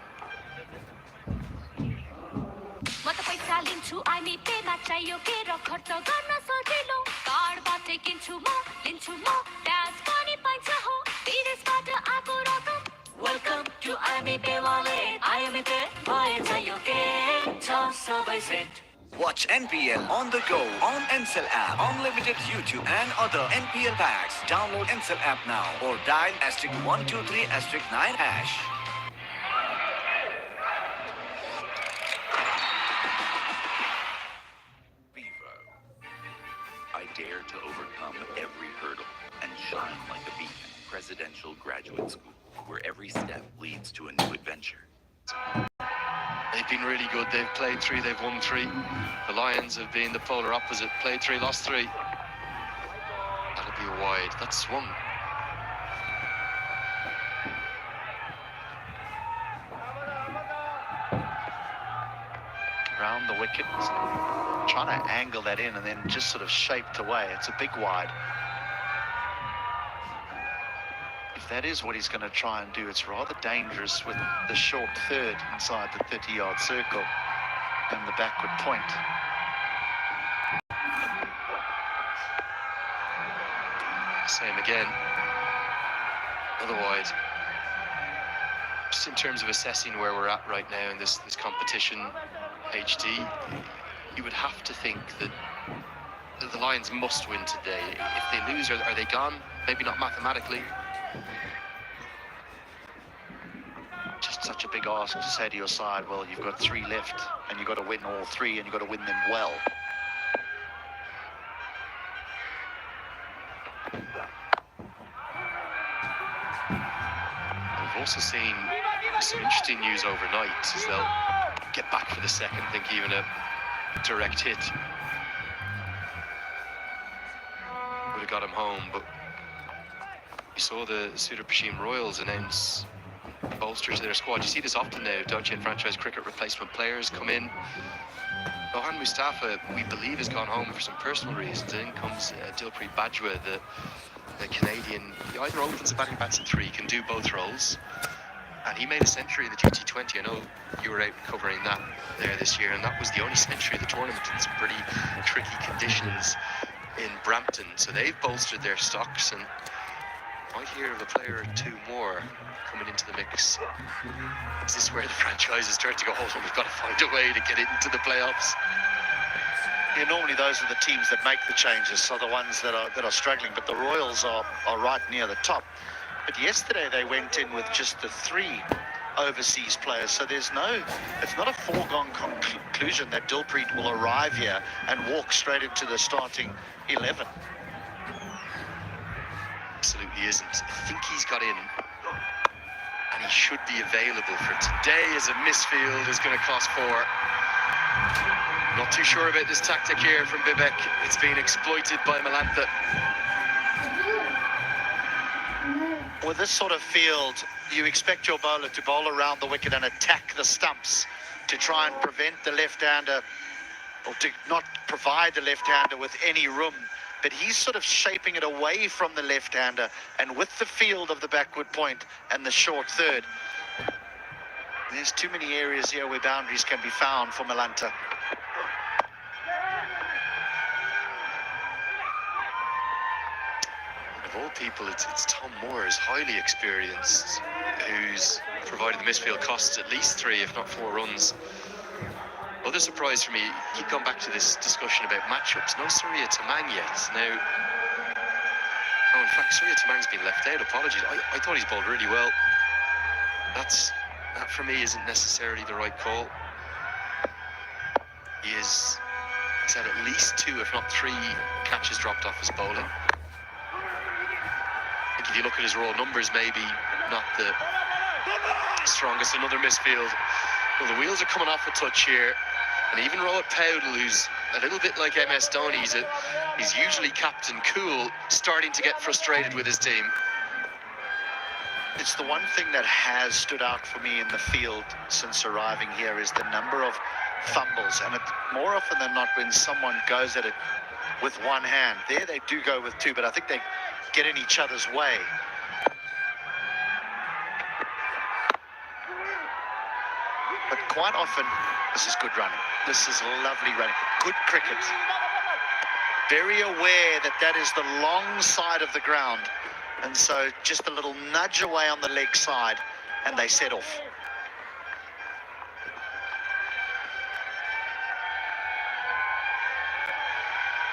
म त पैसा लिन्छु IME Pema चाहियो के र खर्च गर्न सजिलो कार्डबाटै किन्छु म लिन्छु म ट्याक्स पनि पाइन्छ हो विदेशबाट आएको रकम वेलकम टु आइमी पे वालेट आइमी पे भए चाहियो के छ सबै set Watch NPL on the go on Ncell app, unlimited YouTube and other NPL packs. Download Ncell app now or dial *123*9#. I dare to overcome every hurdle and presidential graduate school, where every step leads to a new adventure. They've been really good. They've played 3, they've won 3. The Lions have been the polar opposite. Played 3, lost 3. That'll be a wide. That's swung. Around the wicket, trying to angle that in and then just sort of shaped away. It's a big wide. If that is what he's going to try and do, it's rather dangerous with the short third inside the 30-yard circle and the backward point. Same again. Otherwise, just in terms of assessing where we're at right now in this competition, HD, you would have to think that the Lions must win today. If they lose, are they gone? Maybe not mathematically. Just such a big ask to say to your side, well, you've got 3 left and you've got to win all 3 and you've got to win them well. We've also seen some interesting news overnight as they'll get back for the second. I think even a direct hit would have got him home, but you saw the Sudar Pashim Royals announce bolsters to their squad. You see this often now. Daichin franchise cricket replacement players come in. Mohan Mustafa, we believe, has gone home for some personal reasons. In comes Dilpreet Bajwa, the Canadian. He either opens the batting bats at 3, can do both roles. And he made a century in the GT20. I know you were out covering that there this year, and that was the only century of the tournament in some pretty tricky conditions in Brampton. So they've bolstered their stocks, and might hear of a player or 2 more coming into the mix. Is this where the franchise is starting to go, hold on, we've got to find a way to get into the playoffs? Yeah, normally those are the teams that make the changes, so the ones that are struggling, but the Royals are right near the top. But yesterday they went in with just the 3 overseas players, so it's not a foregone conclusion that Dilpreet will arrive here and walk straight into the starting 11. Absolutely isn't. I think he's got in, and he should be available for today, as a misfield is going to cost 4. Not too sure about this tactic here from Bibek. It's been exploited by Malantha. With this sort of field, you expect your bowler to bowl around the wicket and attack the stumps to try and prevent the left-hander, or to not provide the left-hander with any room. But he's sort of shaping it away from the left-hander, and with the field of the backward point and the short third, there's too many areas here where boundaries can be found for Malanta. Of all people, it's Tom Moore, who's highly experienced, who's provided the misfield costs at least 3, if not 4 runs. Other surprise for me, keep going back to this discussion about matchups. No Surya Tamang yet. Now, in fact, Surya Tamang's been left out. Apologies. I thought he's bowled really well. That for me isn't necessarily the right call. He's had at least 2, if not 3, catches dropped off his bowling. I think if you look at his raw numbers, maybe not the strongest. Another misfield. Well, the wheels are coming off a touch here. And even Rohit Powdell, who's a little bit like MS Dhoni, he's usually captain cool, starting to get frustrated with his team. It's the one thing that has stood out for me in the field since arriving here is the number of fumbles. And more often than not, when someone goes at it with one hand, there they do go with 2, but I think they get in each other's way. But quite often, this is good running. This is lovely running. Good cricket. Very aware that that is the long side of the ground. And so just a little nudge away on the leg side, and they set off.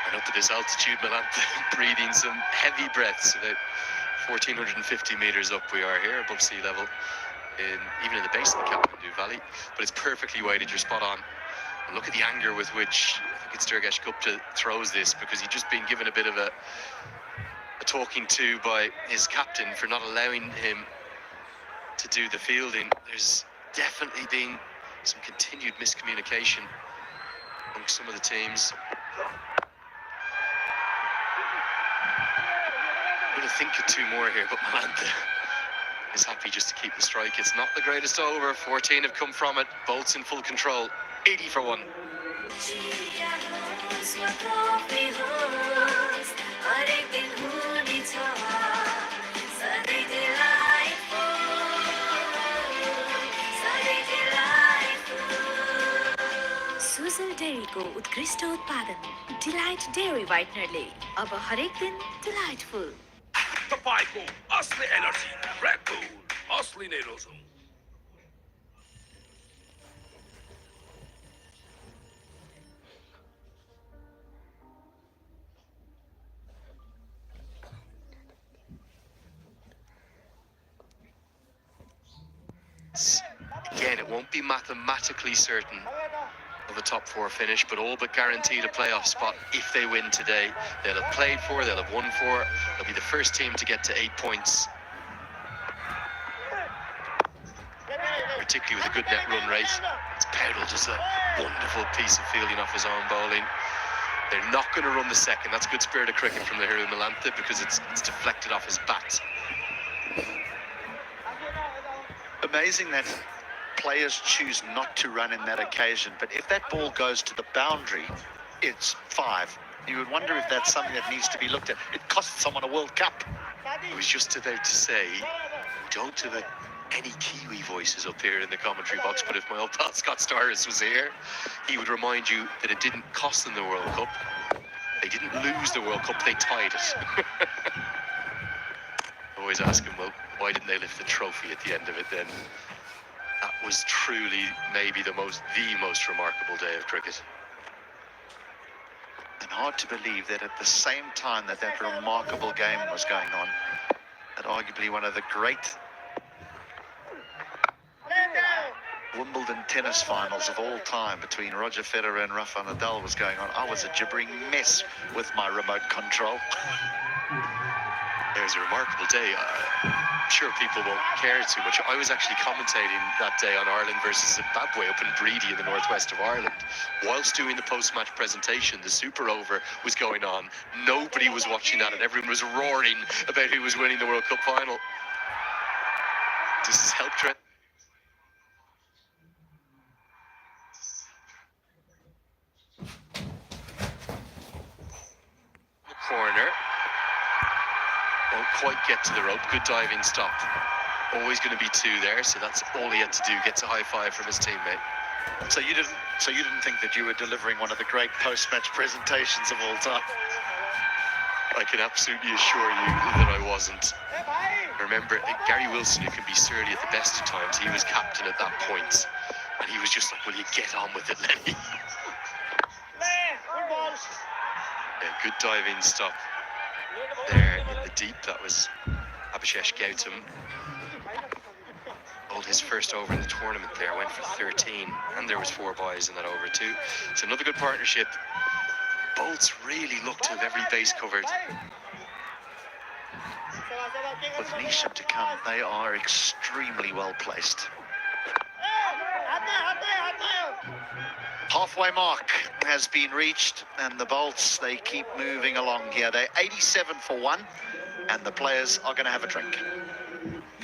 And up at this altitude, Malantha breathing some heavy breaths. About 1,450 meters up we are here, above sea level. Even in the base of the Kathmandu Valley, but it's perfectly weighted. You're spot on. And look at the anger with which I think it's Durgesh Gupta throws this, because he's just been given a bit of a a talking to by his captain for not allowing him to do the fielding. There's definitely been some continued miscommunication among some of the teams. I'm going to think of two more here, but Malanta is happy just to keep the strike. It's not the greatest over. 14 have come from it. Bolts in full control. 80 for one. Sujal डेयरीको उत्कृष्ट उत्पादन delight dairy व्हाइटनरले अब हरेक दिन delightful तपाईँको असली energy red bull असली नै रोजो Again, it won't be mathematically certain of a top four finish, but all but guaranteed a playoff spot if they win today. They'll have played for, they'll have won for. They'll be the first team to get to 8 points. Particularly with a good net run rate. It's Powdell, just a wonderful piece of fielding off his own bowling. They're not going to run the second. That's good spirit of cricket from the Hiru Malanta because it's deflected off his bat. Amazing that players choose not to run in that occasion, but if that ball goes to the boundary, it's 5. You would wonder if that's something that needs to be looked at. It cost someone a World Cup. I was just about to say, don't have any Kiwi voices up here in the commentary box, but if my old pal Scott Starris was here, he would remind you that it didn't cost them the World Cup. They didn't lose the World Cup, they tied it. Always ask him, well, why didn't they lift the trophy at the end of it then? That was truly maybe the most remarkable day of cricket. And hard to believe that at the same time that remarkable game was going on, that arguably one of the great Wimbledon tennis finals of all time between Roger Federer and Rafa Nadal was going on. I was a gibbering mess with my remote control. It was a remarkable day. I'm sure people won't care too much. I was actually commentating that day on Ireland versus Zimbabwe up in Breedy in the northwest of Ireland. Whilst doing the post-match presentation, the Super Over was going on. Nobody was watching that and everyone was roaring about who was winning the World Cup final. This has helped Trent. Corner. Won't quite get to the rope. Good diving stop. Always going to be 2 there, so that's all he had to do. Gets a high five from his teammate. So you didn't think that you were delivering one of the great post-match presentations of all time? I can absolutely assure you that I wasn't. Remember, Gary Wilson, who can be surly at the best of times, he was captain at that point, and he was just like, will you get on with it, Lenny? Yeah, good diving stop there in the deep. That was Abhishek Gautam. Bowled his first over in the tournament there, went for 13, and there was 4 byes in that over too. It's another good partnership. Bolts really look to have every base covered. With Neesham to come, they are extremely well placed. Halfway mark has been reached, and the Bolts, they keep moving along here. They're 87 for 1, and the players are going to have a drink.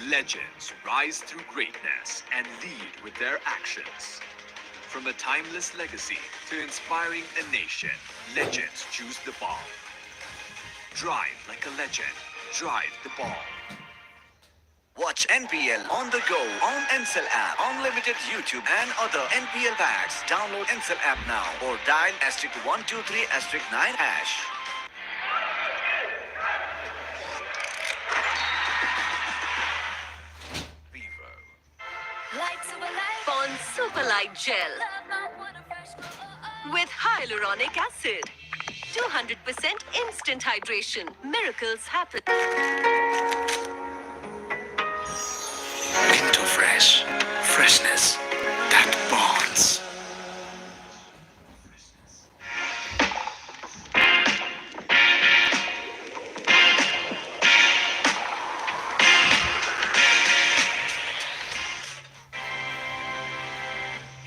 Legends rise through greatness and lead with their actions. From a timeless legacy to inspiring a nation, legends choose the ball. Drive like a legend. Drive the ball. Watch NPL on the go on Ncell app, unlimited YouTube and other NPL packs. Download Ncell app now or dial *123*9#. Pond Super Light Gel with hyaluronic acid. 200% instant hydration. Miracles happen. Into fresh. Freshness that bonds.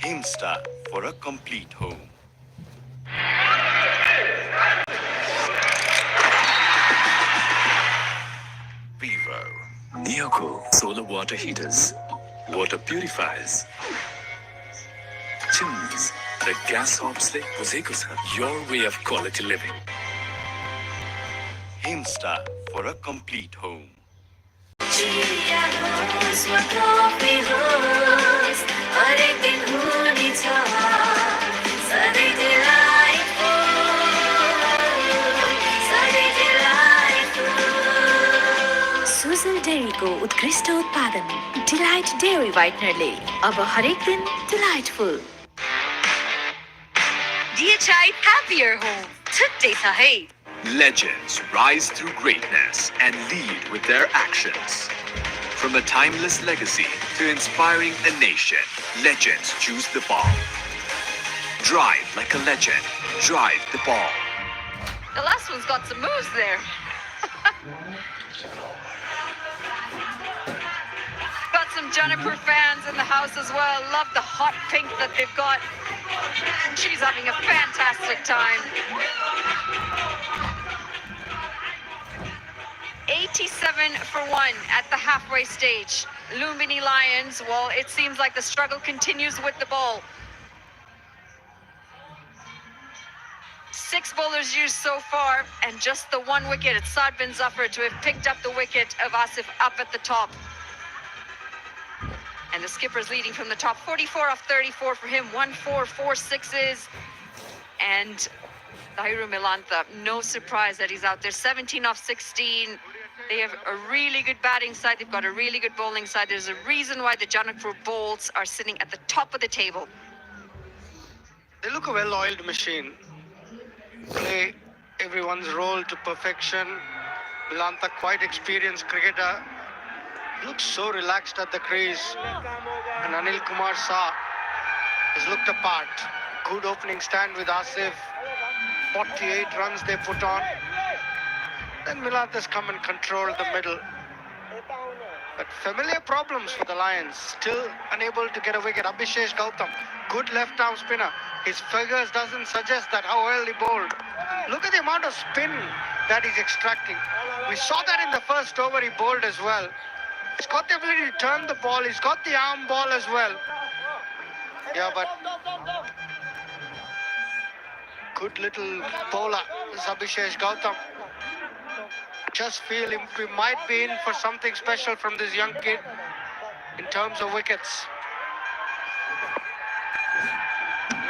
Himsta for a complete home. Vivo. Neoco solar water heaters, water purifiers, chimneys, the gas hobs like your way of quality living. Himsta for a complete home. Sujal डेयरीको उत्कृष्ट उत्पादन delight dairy व्हाइटनरले अब हरेक दिन delightful DHI happier home छुट्टै छ है Legends rise through greatness and lead with their actions. From a timeless legacy to inspiring a nation, legends choose the ball. Drive like a legend. Drive the ball. The last one's got some moves there. Got some Janakpur fans in the house as well. Love the hot pink that they've got. She's having a fantastic time. 87-1 at the halfway stage. Lumbini Lions, well, it seems like the struggle continues with the ball. 6 bowlers used so far, and just the one wicket. It's Saad bin Zafar to have picked up the wicket of Asif up at the top. And the skipper's leading from the top. 44 off 34 for him. 1-4, 4 sixes. And Tahiru Milantha, no surprise that he's out there. 17 off 16. They have a really good batting side. They've got a really good bowling side. There's a reason why the Janakpur Bolts are sitting at the top of the table. They look a well-oiled machine. Play everyone's role to perfection. Milantha, quite experienced cricketer. Looks so relaxed at the crease. And Anil Kumar Shah has looked apart. Good opening stand with Asif. 48 runs they put on. Then Milantha's come and controlled the middle. But familiar problems for the Lions. Still unable to get a wicket. Abhishek Gautam, good left-arm spinner. His figures doesn't suggest that how well he bowled. Look at the amount of spin that he's extracting. We saw that in the first over he bowled as well. He's got the ability to turn the ball. He's got the arm ball as well. Yeah, but good little bowler is Abhishek Gautam. Just feel we might be in for something special from this young kid in terms of wickets.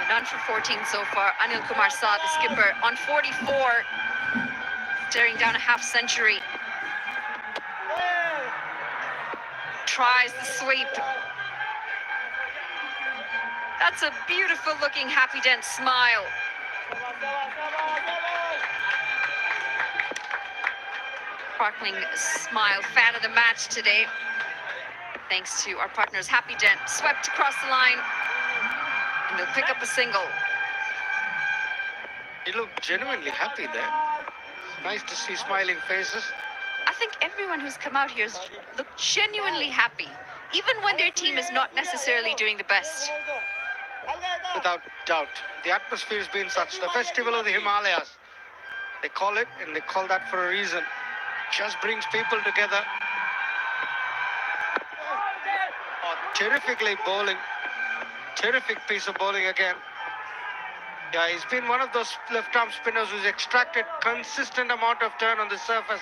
None for 14 so far. Anil Kumar Shah, the skipper, on 44, staring down a half century. Tries the sweep. That's a beautiful looking Happy Dent smile. Sparkling smile, fan of the match today. Thanks to our partners, Happy Dent, swept across the line. And they'll pick up a single. He looked genuinely happy there. Nice to see smiling faces. I think everyone who's come out here has looked genuinely happy, even when their team is not necessarily doing the best. Without doubt. The atmosphere has been such. The Festival of the Himalayas. They call it, and they call that for a reason. Just brings people together. Oh, terrifically bowling. Terrific piece of bowling again. Yeah, he's been one of those left-arm spinners who's extracted consistent amount of turn on the surface.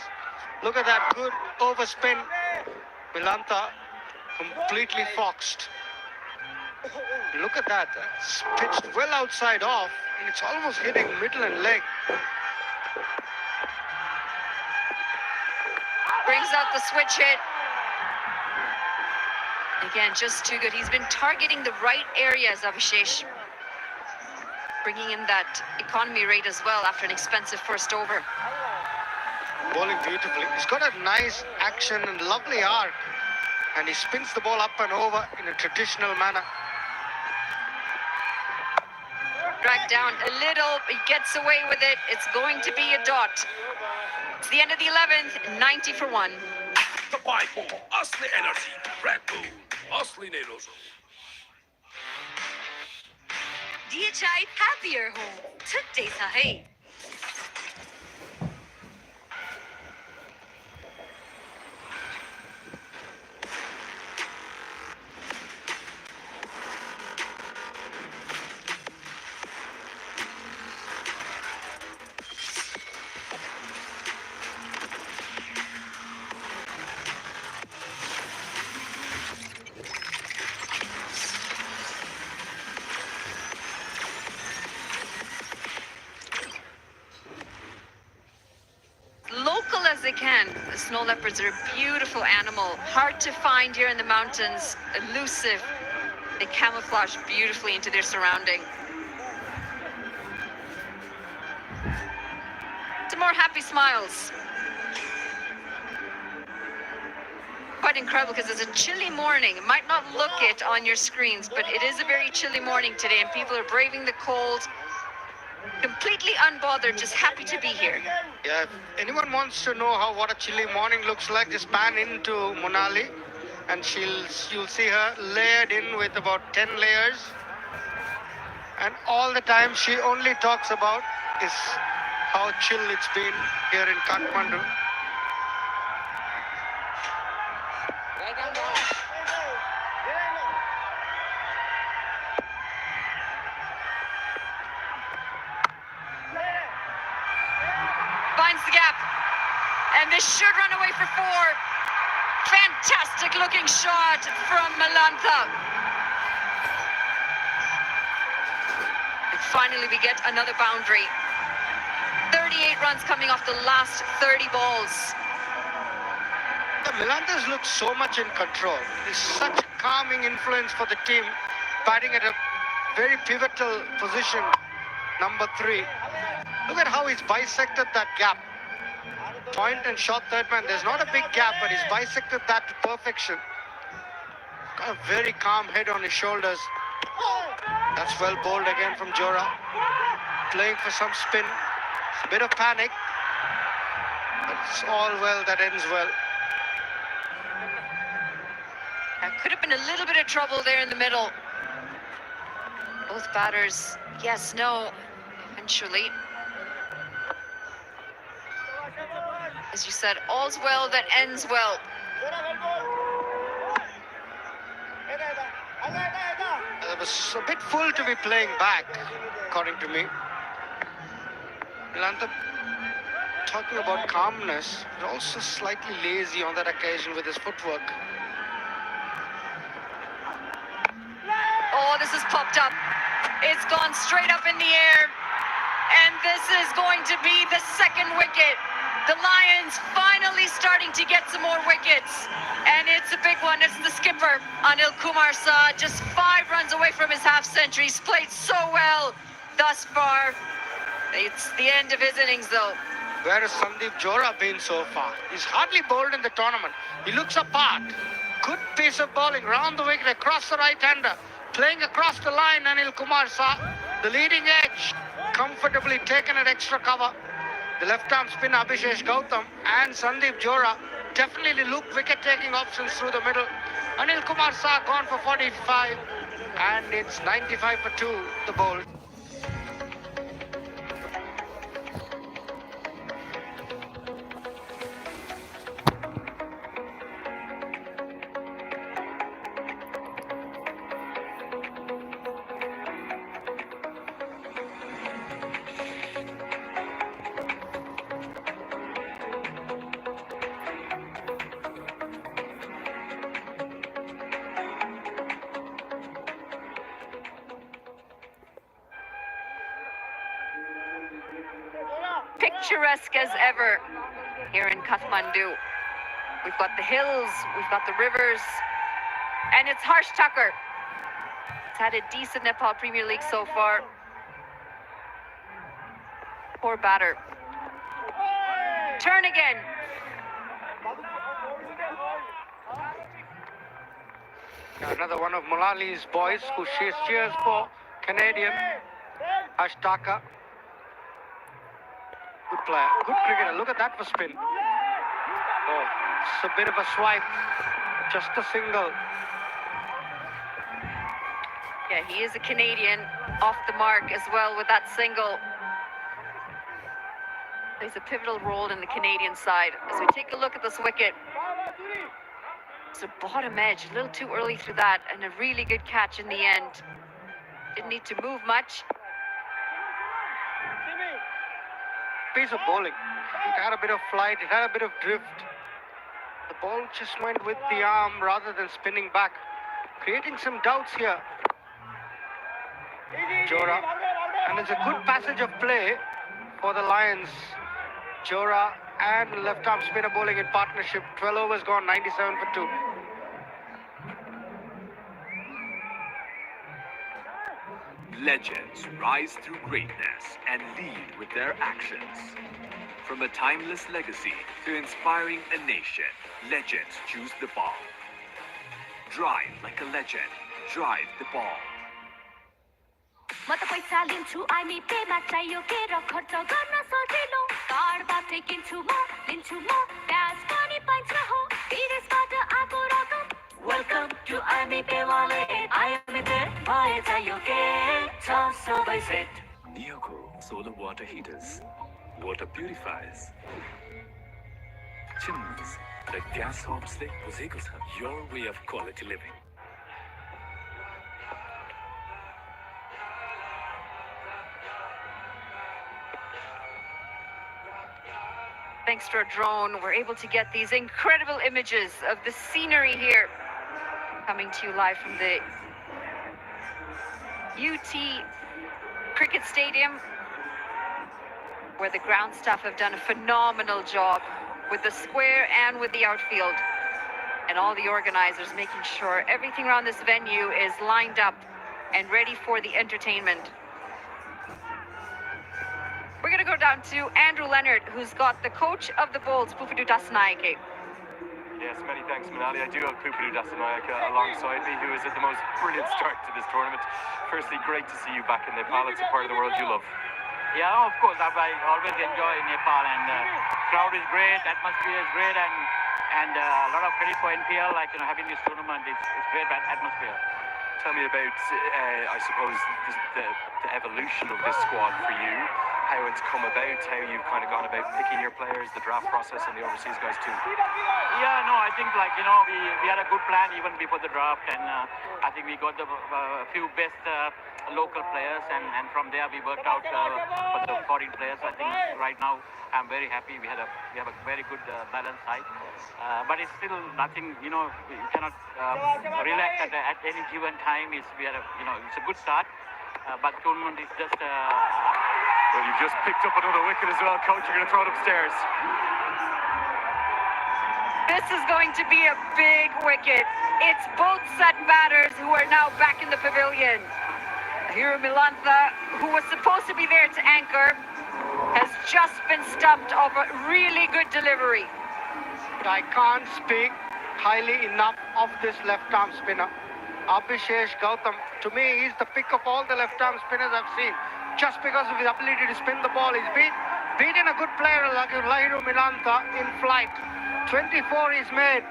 Look at that good overspin. Milantha completely foxed. Look at that. It's pitched well outside off, and it's almost hitting middle and leg. Brings out the switch hit. Again, just too good. He's been targeting the right areas, Abhishek. Bringing in that economy rate as well after an expensive first over. Bowling beautifully. He's got a nice action and lovely arc. And he spins the ball up and over in a traditional manner. Dragged down a little, he gets away with it. It's going to be a dot. It's the end of the 11th, 90 for 1. Asli energy, Red Bull, Asli Nerozo. DHI Happier Home. Today sa hai. Local as they can, the snow leopards are a beautiful animal, hard to find here in the mountains, elusive. They camouflage beautifully into their surrounding. Some more happy smiles. Quite incredible because it's a chilly morning. It might not look it on your screens, but it is a very chilly morning today and people are braving the cold, completely unbothered, just happy to be here. Yeah, if anyone wants to know what a chilly morning looks like, just pan into Monali and you'll see her layered in with about 10 layers. And all the time she only talks about is how chill it's been here in Kathmandu. Finds the gap. And this should run away for 4. Fantastic looking shot from Malantha. And finally we get another boundary. 38 runs coming off the last 30 balls. The Milanthas look so much in control. He's such a calming influence for the team, batting at a very pivotal position, number 3. Look at how he's bisected that gap. Point and shot third man. There's not a big gap, but he's bisected that to perfection. Got a very calm head on his shoulders. That's well bowled again from Jora. Playing for some spin. It's a bit of panic. But it's all well that ends well. That could have been a little bit of trouble there in the middle. Both batters, yes, no, eventually. As you said, all's well that ends well. It was a bit full to be playing back, according to me. Milantha, talking about calmness, was also slightly lazy on that occasion with his footwork. Oh, this has popped up. It's gone straight up in the air. And this is going to be the second wicket. The Lions finally starting to get some more wickets. And it's a big one. It's the skipper, Anil Kumar Saha, just 5 runs away from his half century. He's played so well thus far. It's the end of his innings, though. Where has Sandeep Jora been so far? He's hardly bowled in the tournament. He looks apart. Good piece of bowling, round the wicket, across the right-hander. Playing across the line, Anil Kumar Saha. The leading edge, comfortably taken at extra cover. The left-arm spin, Abhishek Gautam and Sandeep Jora definitely look wicket-taking options through the middle. Anil Kumar Saha gone for 45 and it's 95 for 2, the bowl. Picturesque as ever here in Kathmandu. We've got the hills, we've got the rivers, and it's Harsh Thakur. It's had a decent Nepal Premier League so far. Poor batter. Turn again. Another one of Mulali's boys who she cheers for, Canadian, Harsh Thakur. Good player, good cricketer. Look at that for spin. Oh, it's a bit of a swipe. Just a single. Yeah, he is a Canadian, off the mark as well with that single. Plays a pivotal role in the Canadian side. As we take a look at this wicket, it's a bottom edge, a little too early through that, and a really good catch in the end. Didn't need to move much. Piece of bowling. It had a bit of flight, it had a bit of drift. The ball just went with the arm rather than spinning back, creating some doubts here. Jora, and it's a good passage of play for the Lions. Jora and left-arm spinner bowling in partnership. 12 overs gone, 97 for 2. Legends rise through greatness and lead with their actions. From a timeless legacy to inspiring a nation, legends choose the ball. Drive like a legend. Drive the ball. म त पैसा लिन्छु IME Pema चाहियो के र खर्च गर्न सजिलो कार्डबाटै किन्छु म लिन्छु म ब्याज पनि पाइन्छ हो विदेशबाट आएको रकम वेलकम टु आइमी पे वालेट आइमी पे भए चाहियो के छ सबै set Neoco solar water heaters, water purifiers, chimneys, the gas hobs like बुझेको छ your way of quality living. Thanks to our drone, we're able to get these incredible images of the scenery here. Coming to you live from the UT Cricket Stadium, where the ground staff have done a phenomenal job with the square and with the outfield. And all the organizers making sure everything around this venue is lined up and ready for the entertainment. We're going to go down to Andrew Leonard, who's got the coach of the Bulls, Pupudu Dasanaike. Yes, many thanks, Manali. I do have Pupudu Dasanaike alongside me, who is at the most brilliant start to this tournament. Firstly, great to see you back in Nepal. It's a part of the world you love. Yeah, of course. I always enjoy Nepal, and crowd is great, atmosphere is great, and a lot of credit for NPL, like having this tournament. It's great atmosphere. Tell me about, I suppose, the evolution of this squad for you. How it's come about, how you've kind of gone about picking your players, the draft process, and the overseas guys too. Yeah, no, I think we had a good plan even before the draft, and I think we got the few best local players, and from there we worked out for the foreign players. I think right now I'm very happy. We have a very good balanced side, but it's still nothing. You cannot relax at any given time. It's a good start, but the tournament is just. Well, you've just picked up another wicket as well, coach. You're going to throw it upstairs. This is going to be a big wicket. It's both set batters who are now back in the pavilion. Hiru Milantha, who was supposed to be there to anchor, has just been stumped off a really good delivery. I can't speak highly enough of this left-arm spinner. Abhishesh Gautam, to me, he's the pick of all the left-arm spinners I've seen. Just because of his ability to spin the ball, he's beaten a good player like Lahiru Milantha in flight. 24 he's made.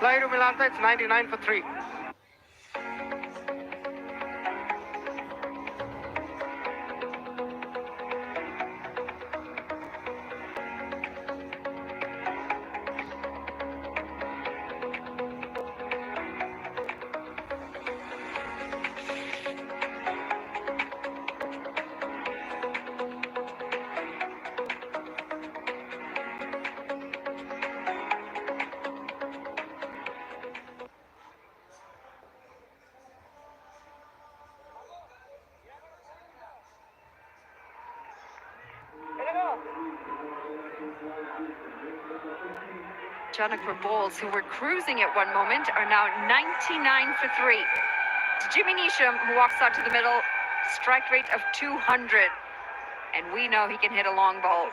Lahiru Milantha, it's 99 for 3. Janakpur Bulls, who were cruising at one moment, are now 99 for 3. It's Jimmy Neesham, who walks out to the middle, strike rate of 200. And we know he can hit a long ball.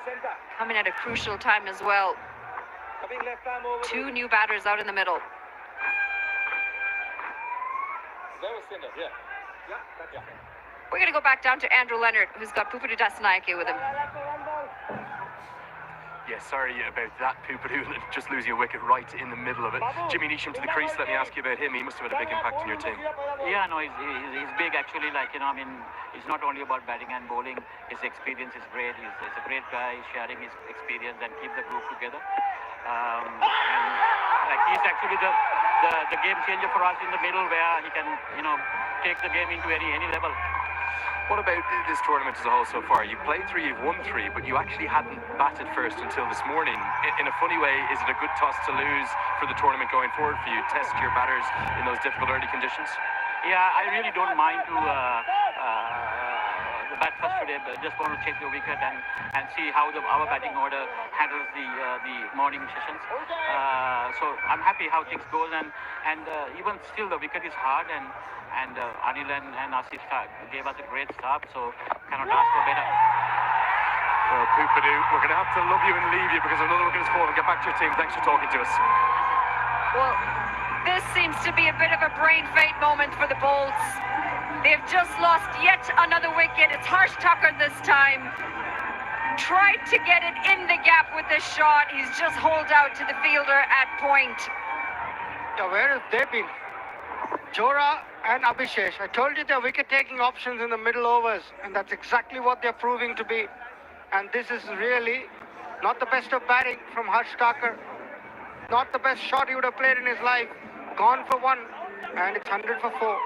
Coming at a crucial time as well. 2 new batters out in the middle. We're going to go back down to Andrew Leonard, who's got Pupudu Dasanaike with him. Yeah, sorry about that, Poopadoo, just losing a wicket right in the middle of it. Jimmy Neesham to the crease, let me ask you about him. He must have had a big impact on your team. Yeah, no, he's big actually. Like, I mean, it's not only about batting and bowling. His experience is great. He's a great guy, sharing his experience and keep the group together. And like, he's actually the game changer for us in the middle, where he can, take the game into any level. What about this tournament as a whole so far? You've played 3, you've won 3, but you actually hadn't batted first until this morning. In a funny way, is it a good toss to lose for the tournament going forward for you? Test your batters in those difficult early conditions? Yeah, I really don't mind to bat first today, but just want to check the wicket and see how our batting order handles the morning sessions. So I'm happy how things goes, and even still the wicket is hard, and Anil and Asif gave us a great start, so cannot ask for better. Well, Poopadoo, we're going to have to love you and leave you because another wicket is fallen. Get back to your team. Thanks for talking to us. Well, this seems to be a bit of a brain fade moment for the Bolts. They've just lost yet another wicket. It's Harsh Thakur this time. Tried to get it in the gap with this shot. He's just holed out to the fielder at point. Yeah, where have they been? Jora and Abhishesh. I told you they're wicket-taking options in the middle overs, and that's exactly what they're proving to be. And this is really not the best of batting from Harsh Thakur. Not the best shot he would have played in his life. Gone for 1, and it's 100 for 4.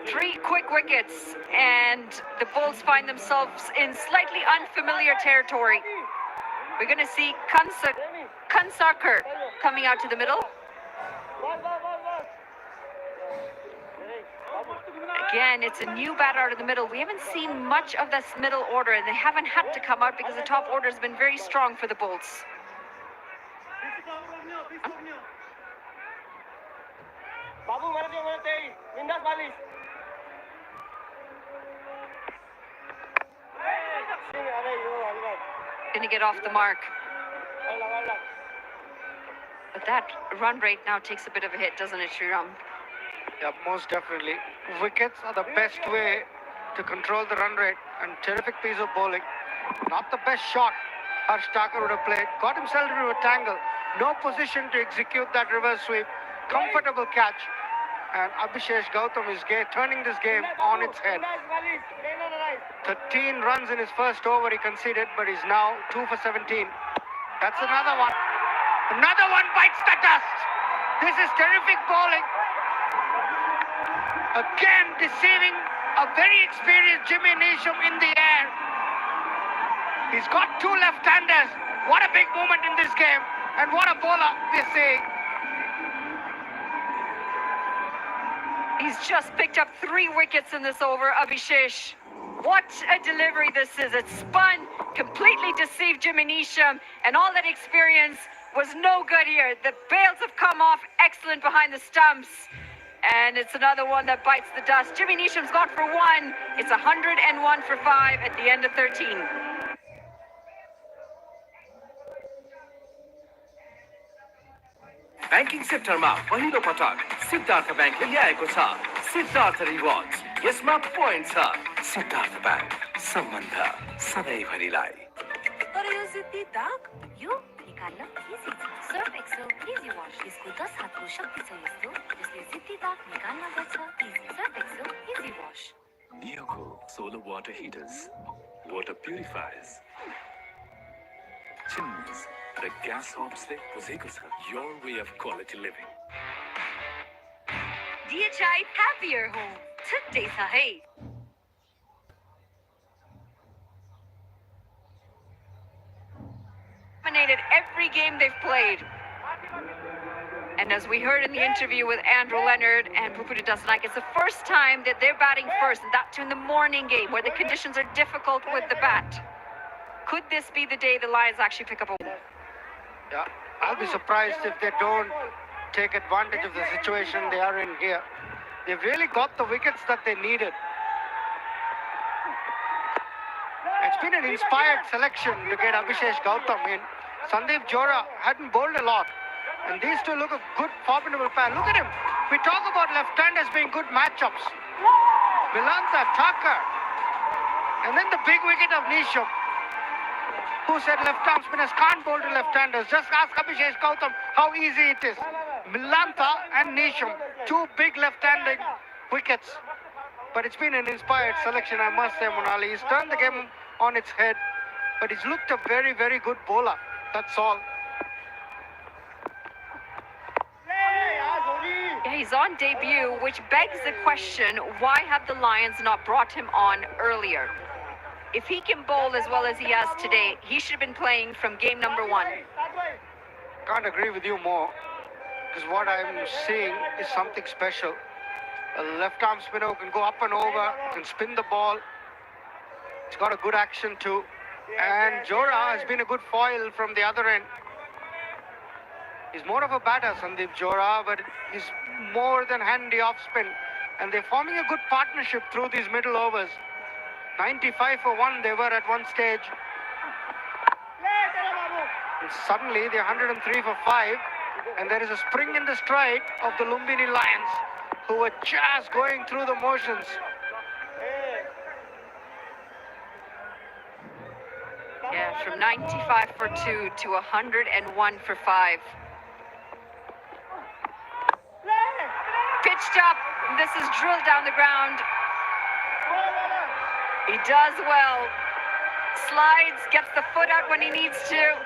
Three quick wickets, and the Bulls find themselves in slightly unfamiliar territory. We're going to see Kansakar coming out to the middle. Again, it's a new batter out of the middle. We haven't seen much of this middle order, and they haven't had to come out because the top order has been very strong for the Bulls. Going to get off the mark. But that run rate now takes a bit of a hit, doesn't it, Sriram? Yeah, most definitely. Wickets are the best way to control the run rate, and terrific piece of bowling. Not the best shot Harsh Thakur would have played. Got himself into a tangle. No position to execute that reverse sweep. Comfortable catch. And Abhishesh Gautam is turning this game on its head. 13 runs in his first over he conceded, but he's now 2 for 17. That's another one. Another one bites the dust. This is terrific bowling. Again deceiving a very experienced Jimmy Neesham in the air. He's got 2 left-handers. What a big moment in this game. And what a bowler we're seeing. He's just picked up 3 wickets in this over, Abhishesh. What a delivery this is. It spun, completely deceived Jimmy Neesham, and all that experience was no good here. The bails have come off excellent behind the stumps, and it's another one that bites the dust. Jimmy Neesham's gone for 1. It's 101 for 5 at the end of 13. Banking सेक्टरमा पहिलो पटक सिद्धार्थ ब्याङ्कले ल्याएको छ Siddharth rewards यसमा point छ Siddharth bank सम्बन्ध सधैँभरिलाई तर यो जिद्दी दाग यो निकाल्न इजी छ सर्फ एक्सेल इजी वाश यसको 10 हातको शक्ति छ यस्तो जसले जिद्दी दाग निकाल्न गर्छ easy Surf Excel easy wash Neoco solar water heaters, water purifiers, chimneys, the gas hobs ले बुझेको छ your way of quality living. DHI happier home छुट्टै छ है Dominated every game they've played. And as we heard in the interview with Andrew Leonard and Pupudu Dasanak, it's the first time that they're batting first, and that's in the morning game where the conditions are difficult with the bat. Could this be the day the Lions actually pick up a win? Yeah, I'll be surprised if they don't take advantage of the situation they are in here. They've really got the wickets that they needed. It's been an inspired selection to get Abhishek Gautam in. Sandeep Johra hadn't bowled a lot. And these two look a good, formidable pair. Look at him. We talk about left-handers being good matchups. Milanta, Thakur. And then the big wicket of Nisham, who said left-arm spinners can't bowl to left-handers. Just ask Abhishek Gautam how easy it is. Milanta and Nisham, two big left-handed wickets. But it's been an inspired selection, I must say, Monali. He's turned the game on its head. But he's looked a very, very good bowler. That's all. Yeah, he's on debut, which begs the question, why have the Lions not brought him on earlier? If he can bowl as well as he has today, he should have been playing from game number 1. Can't agree with you more, because what I'm seeing is something special. A left-arm spinner who can go up and over, can spin the ball. He's got a good action too. And Johra has been a good foil from the other end. He's more of a batter, Sandeep Johra, but he's more than handy off spin. And they're forming a good partnership through these middle overs. 95 for 1 they were at one stage. And suddenly they're 103 for 5. And there is a spring in the stride of the Lumbini Lions, who were just going through the motions. Yeah, from 95 for 2 to 101 for 5. Pitched up. This is drilled down the ground. He does well. Slides, gets the foot out when he needs to.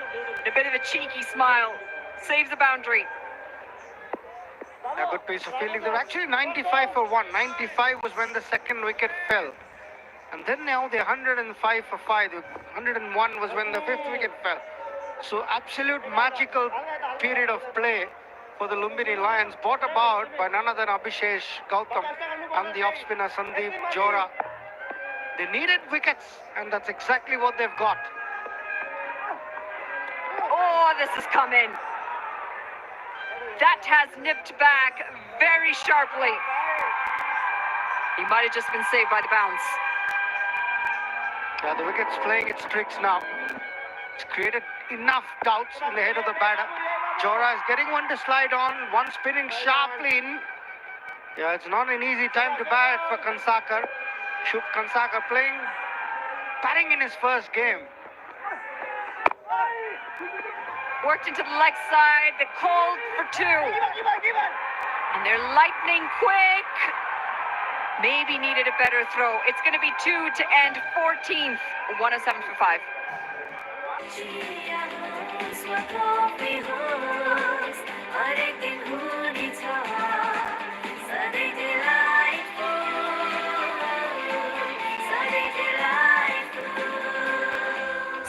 A bit of a cheeky smile. Saves the boundary. A good piece of fielding. They're actually 95 for 1. 95 was when the second wicket fell. And then now they're 105 for 5. 101 was when the fifth wicket fell. So absolute magical period of play for the Lumbini Lions, brought about by none other than Abhishek Gautam and the off-spinner Sandeep Johra. They needed wickets, and that's exactly what they've got. Oh, this has come in. That has nipped back very sharply. He might have just been saved by the bounce. Yeah, the wicket's playing its tricks now. It's created enough doubts in the head of the batter. Johra is getting one to slide on, one spinning sharply in. Yeah, it's not an easy time to bat for Kansakar. Shubh Kansakar batting in his first game. Worked into the leg side, the cold for 2. And they're lightning quick. Maybe needed a better throw. It's going to be 2 to end 14th. 107 for 5.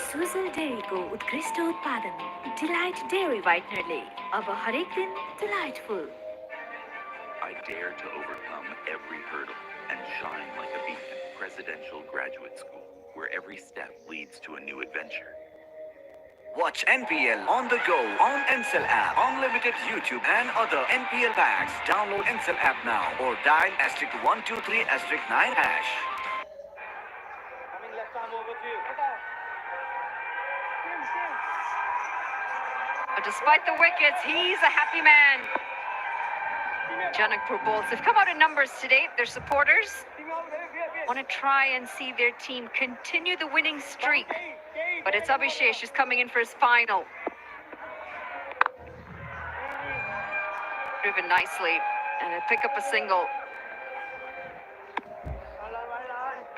Sujal डेयरीको उत्कृष्ट उत्पादन delight dairy व्हाइटनरले अब हरेक दिन delightful. I dare to overcome every hurdle and shine like a beacon. Presidential Graduate School, where every step leads to a new adventure. Watch NPL on the go on Ncell app, unlimited YouTube and other NPL packs. Download Ncell app now or dial *123*9#. But despite the wickets, he's a happy man. Janakpur Bulls have come out in numbers today. Their supporters want to try and see their team continue the winning streak. But it's Abhishek who's coming in for his final. Driven nicely, and they pick up a single.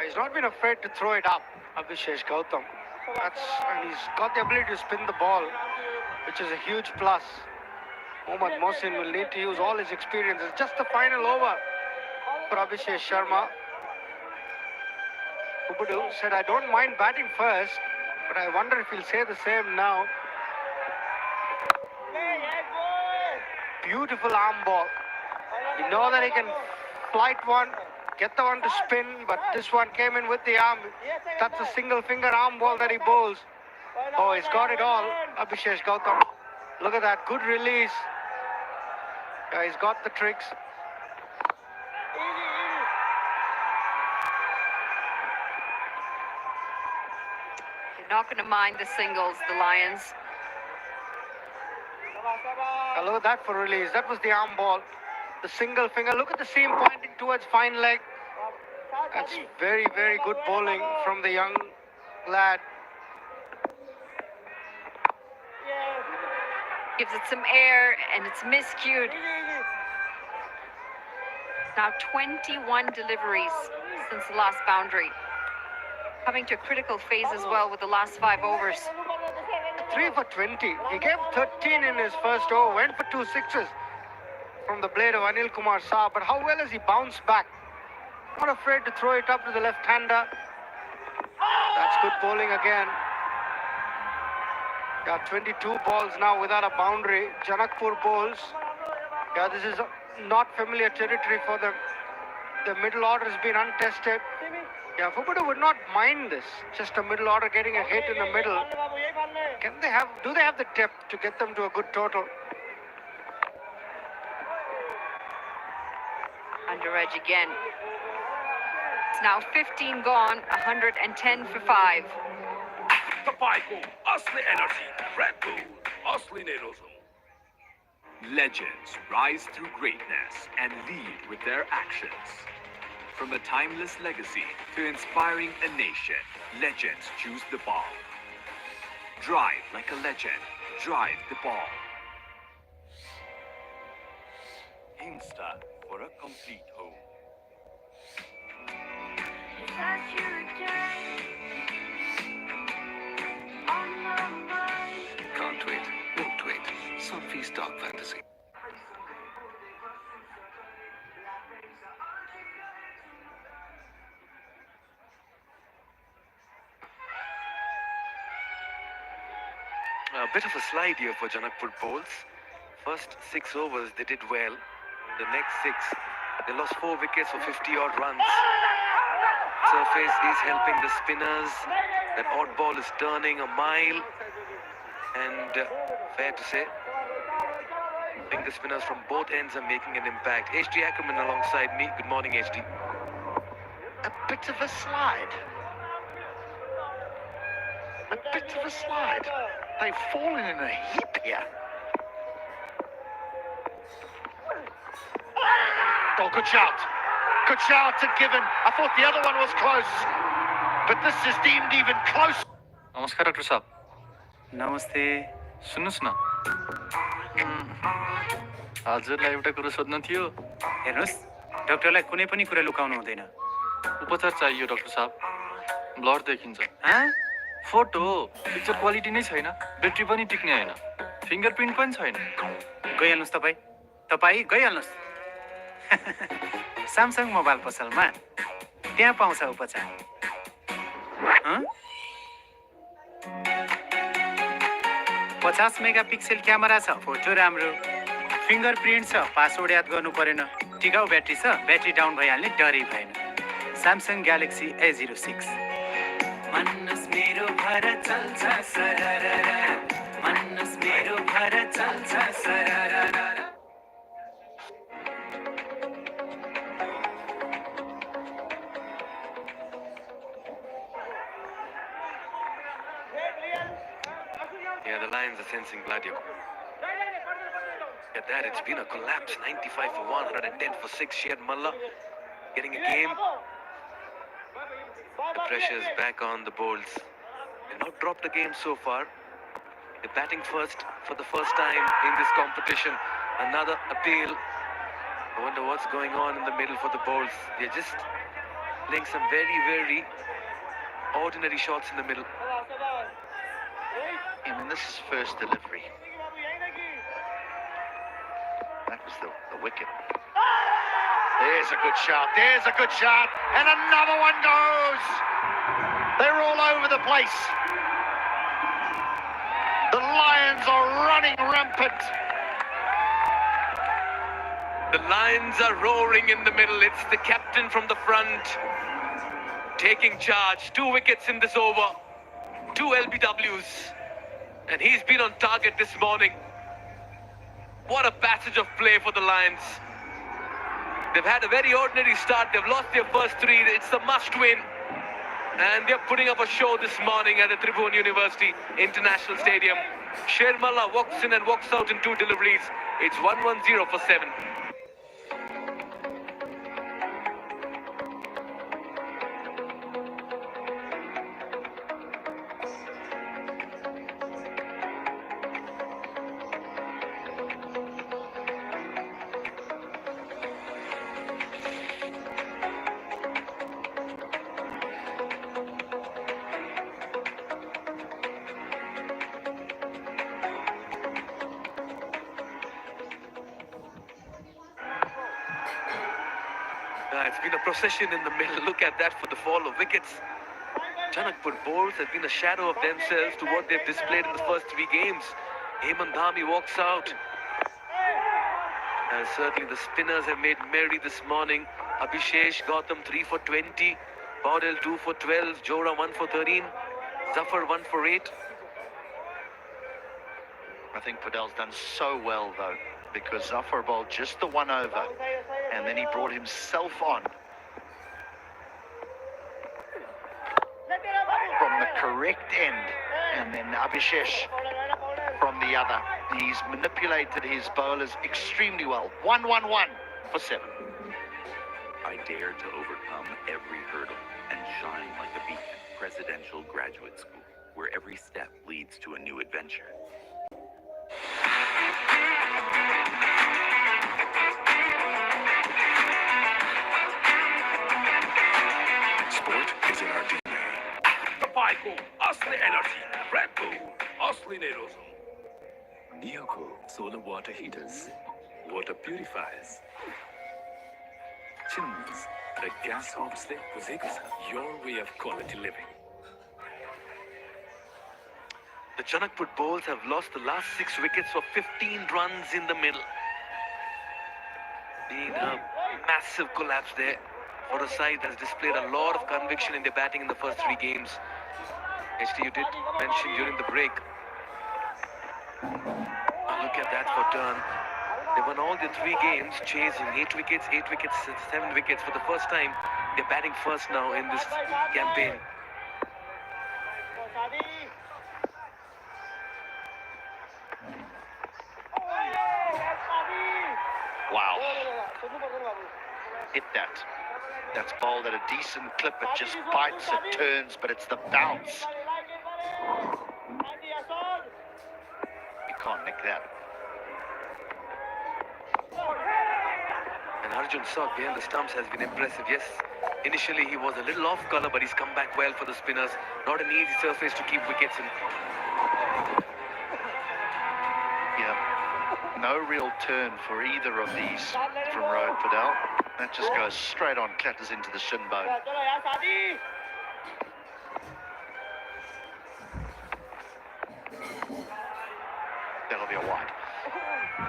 He's not been afraid to throw it up, Abhishek Gautam. And he's got the ability to spin the ball, which is a huge plus. Mohammad Mohsin will need to use all his experience. It's just the final over for Abhishek Sharma. Ubudu said, I don't mind batting first, but I wonder if he'll say the same now. beautiful arm ball. You know that he can flight one, get the one to spin, but this one came in with the arm. That's a single finger arm ball that he bowls. Oh, he's got it all, Abhishek Gautam. Look at that, good release. Yeah, he's got the tricks. They're not going to mind the singles, the Lions. Look at that for release. That was the arm ball. The single finger. Look at the seam pointing towards fine leg. That's very, very good bowling from the young lad. Gives it some air and it's miscued. Now 21 deliveries since the last boundary. Coming to a critical phase as well with the last 5 overs. 3 for 20. He gave 13 in his first over, went for 2 sixes from the blade of Anil Kumar Saab. But how well has he bounced back? Not afraid to throw it up to the left-hander. That's good bowling again. Yeah, 22 balls now without a boundary. Janakpur bowls. Yeah, this is not familiar territory for them. The middle order has been untested. Yeah, Fukuda would not mind this. Just a middle order getting a hit in the middle. Do they have the depth to get them to a good total? Under edge again. It's now 15 gone, 110 for 5. Tapaiku, Asli Energy, Red Bull, Asli Nerozo. Legends rise through greatness and lead with their actions. From a timeless legacy to inspiring a nation, legends choose the ball. Drive like a legend. Drive the ball. Insta for a complete home. Can't wait, won't wait. Sophie's Dark Fantasy. A bit of a slide here for Janakpur bowls. First 6 overs they did well. The next 6 they lost 4 wickets for 50-odd runs. Surface is helping the spinners. That odd ball is turning a mile. And fair to say, I think the spinners from both ends are making an impact. HD Ackerman alongside me. Good morning, HD. A bit of a slide. A bit of a slide. They've fallen in a heap here. Oh, good shout. Good shout to Given. I thought the other one was close. But this is deemed even close. नमस्कार doctor साहब. नमस्ते. सुन्नुहोस् न. हजुरलाई एउटा कुरा सोध्नु थियो. हेर्नुहोस्, डाक्टरलाई कुनै पनि कुरा लुकाउनु हुँदैन. उपचार चाहियो डाक्टर साहब. ब्लड देखिन्छ. फोटो पिक्चर क्वालिटी नै छैन. ब्याट्री पनि टिक्ने हैन. फिंगरप्रिन्ट पनि छैन. गइहाल्नुस् तपाई गइहाल्नुस्. स्यामसङ मोबाइल पसलमा त्यहाँ पाउँछ उपचार. 50 मेगापिक्सल क्यामेरा छ, फोटो राम्रो. फिंगरप्रिन्ट छ, पासवर्ड याद गर्नु परेन. टिकाउ ब्याट्री छ, ब्याट्री डाउन भइहाल्ने डरै भएन. Samsung galaxy A06. मन्नस मेरो भर चल्छ सररर. मन्नस मेरो भर चल्छ सररर. Yeah, the Lions are sensing blood here. At that, it's been a collapse. 95 for 1, 110 for 6. Shead Mullah getting a game. The pressure is back on the bowls. They've not dropped a game so far. They're batting first for the first time in this competition. Another appeal. I wonder what's going on in the middle for the bowls. They're just playing some very, very ordinary shots in the middle. I mean, this is first delivery. That was the wicket. There's a good shot. There's a good shot. And another one goes. They're all over the place. The Lions are running rampant. Lions are roaring in the middle. It's the captain from the front taking charge. 2 wickets in this over. 2 LBWs. And he's been on target this morning. What a passage of play for the Lions. They've had a very ordinary start. They've lost their first 3. It's a must win. And they're putting up a show this morning at the Tribhuvan University International Stadium. Shermala walks in and walks out in 2 deliveries. It's 110 for 7. It's been a procession in the middle. Look at that for the fall of wickets. Janakpur bowls have been a shadow of themselves to what they've displayed in the first 3 games. Hemant Dhami walks out. And certainly the spinners have made merry this morning. Abhishesh Gautam 3 for 20. Baudel 2 for 12. Jora 1 for 13. Zafar 1 for 8. I think Padel's done so well, though, because Zafar bowled just the 1 over, and then he brought himself on from the correct end, and then Abhishesh from the other. He's manipulated his bowlers extremely well. 1-1-1 for 7. I dare to overcome every hurdle and shine like a beacon. Presidential Graduate School, where every step leads to a new adventure. Sport is in our DNA. तपाईँको असली energy red bull असली नै रोजो Neoco solar water heaters, water purifiers, chimneys, the gas hobs they बुझेको छ. Your way of quality living. The Janakpur bowls have lost the last 6 wickets for 15 runs in the middle. Been a massive collapse there for a side that's displayed a lot of conviction in their batting in the first 3 games. HT, you did mention during the break. Look at that for turn. They won all their 3 games, chasing 8 wickets, 8 wickets, 7 wickets. For the first time, they're batting first now in this campaign. Wow. Hit that. That's bowled at a decent clip. It just bites, it turns, but it's the bounce. You can't nick that. And Arjun Sauk behind the stumps has been impressive. Yes, initially he was a little off color, but he's come back well for the spinners. Not an easy surface to keep wickets in. Yeah, no real turn for either of these from Rohit Padel. That just goes straight on, clatters into the shin bone. That'll be a wide.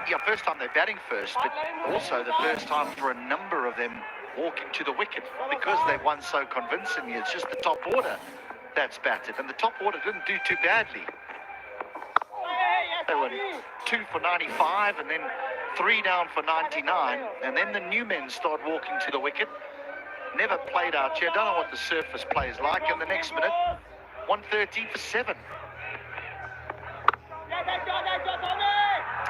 Yeah, first time they're batting first, but also the first time for a number of them walking to the wicket because they've won so convincingly. It's just the top order that's batted, and the top order didn't do too badly. They were 2 for 95 and then 3 down for 99, and then the new men start walking to the wicket. Never played out here, don't know what the surface plays like, and the next minute 113 for 7.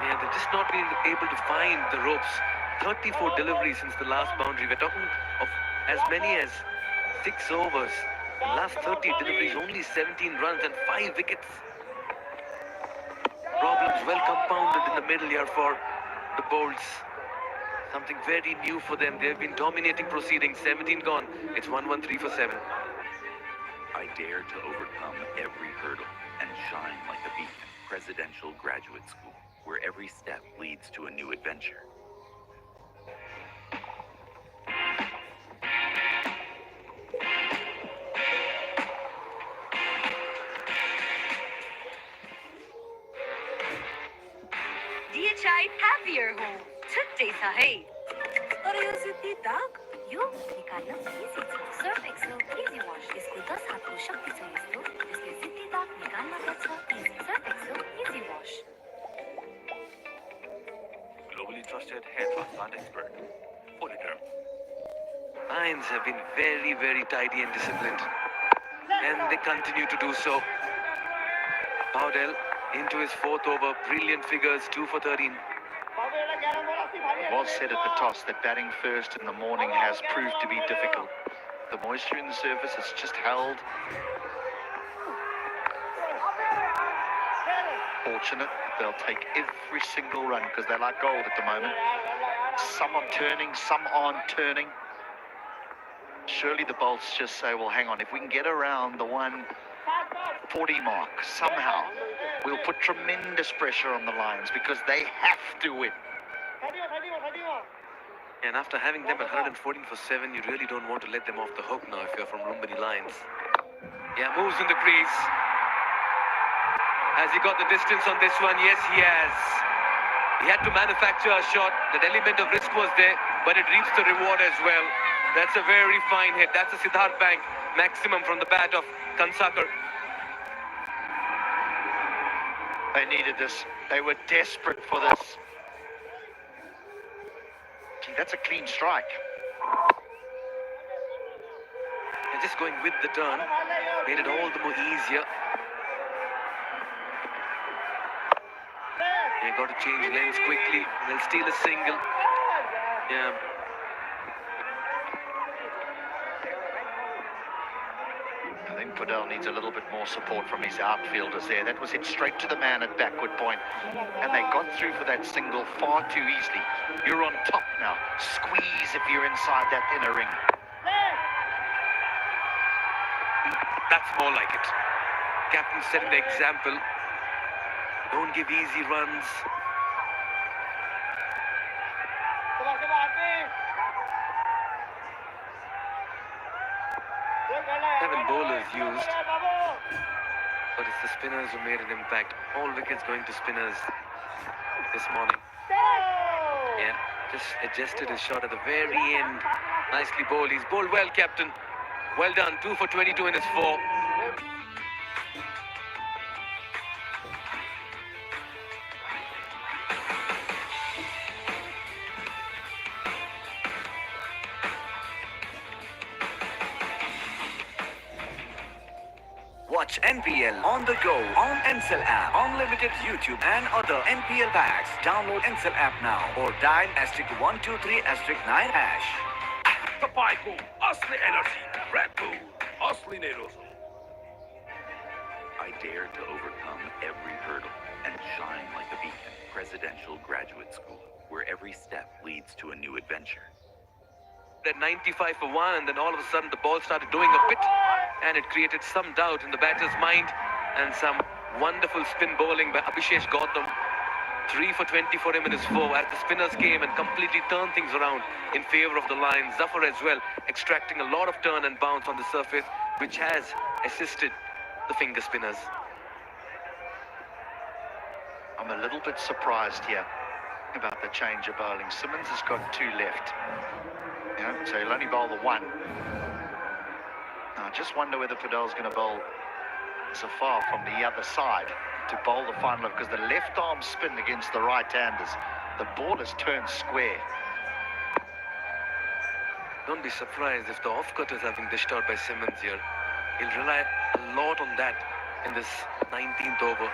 Yeah, they've just not been able to find the ropes. 34 deliveries since the last boundary. We're talking of as many as 6 overs. The last 30 deliveries, only 17 runs and 5 wickets. Problems well compounded in the middle here for the bowls. Something very new for them. They've been dominating proceedings. 17 gone. It's 113 for 7. I dare to overcome every hurdle and shine like a beacon. Presidential Graduate School, where every step leads to a new adventure. DHI happier home. छुट्टै छ है तर यो जित्ती दाग यो निकाल्न easy छ Surf Excel easy wash यसको 10 हातको शक्ति छ यस्तो जसले जित्ती दाग निकाल्न गर्छ easy Surf Excel easy wash Globally trusted hair transplant expert. Polyderm. Lions have been very, very tidy and disciplined. And they continue to do so. Bowdell into his fourth over. Brilliant figures, 2 for 13. It was said at the toss that batting first in the morning has proved to be difficult. The moisture in the surface has just held. Fortunate, they'll take every single run because they're like gold at the moment. Some are turning, some aren't turning. Surely the bolts just say, well, hang on, if we can get around the 140 mark somehow, we'll put tremendous pressure on the Lions because they have to win. And after having them at 114 for 7, you really don't want to let them off the hook now if you're from Lumbini Lions. Yeah, moves in the crease. Has he got the distance on this one? Yes, he has. He had to manufacture a shot. That element of risk was there, but it reached the reward as well. That's a very fine hit. That's a Siddharth Bank maximum from the bat of Kansakar. They needed this. They were desperate for this. Gee, that's a clean strike. And just going with the turn made it all the more easier. They got to change lanes quickly. They'll steal a single. Yeah. I think Podell needs a little bit more support from his outfielders there. That was hit straight to the man at backward point. And they got through for that single far too easily. You're on top now. Squeeze if you're inside that inner ring. That's more like it. Captain setting the example. Don't give easy runs. 7 bowlers used, but it's the spinners who made an impact. All wickets going to spinners this morning. Yeah, just adjusted his shot at the very end. Nicely bowled. He's bowled well, Captain. Well done. 2 for 22 in his 4. Watch NPL on the go on Ncell app, unlimited YouTube and other NPL packs. Download Ncell app now or dial *123*9#. तपाईँको असली energy Red Bull असली नै रोजो I dare to overcome every hurdle and shine like a beacon. Presidential Graduate School, where every step leads to a new adventure. That 95 for 1, and then all of a sudden the ball started doing a bit, and it created some doubt in the batter's mind, and some wonderful spin bowling by Abhishek Gautam. 3 for 20 for him in his 4 as the spinners came and completely turned things around in favor of the Lions. Zafar as well, extracting a lot of turn and bounce on the surface, which has assisted the finger spinners. I'm a little bit surprised here about the change of bowling. Simmons has got 2 left. You know, so he'll only bowl the 1. Now, I just wonder whether Fiddel's going to bowl Zafar from the other side to bowl the final, because the left arm spin against the right-handers, the ball has turned square. Don't be surprised if the off-cutters have been dished out by Simmons here. He'll rely a lot on that in this 19th over.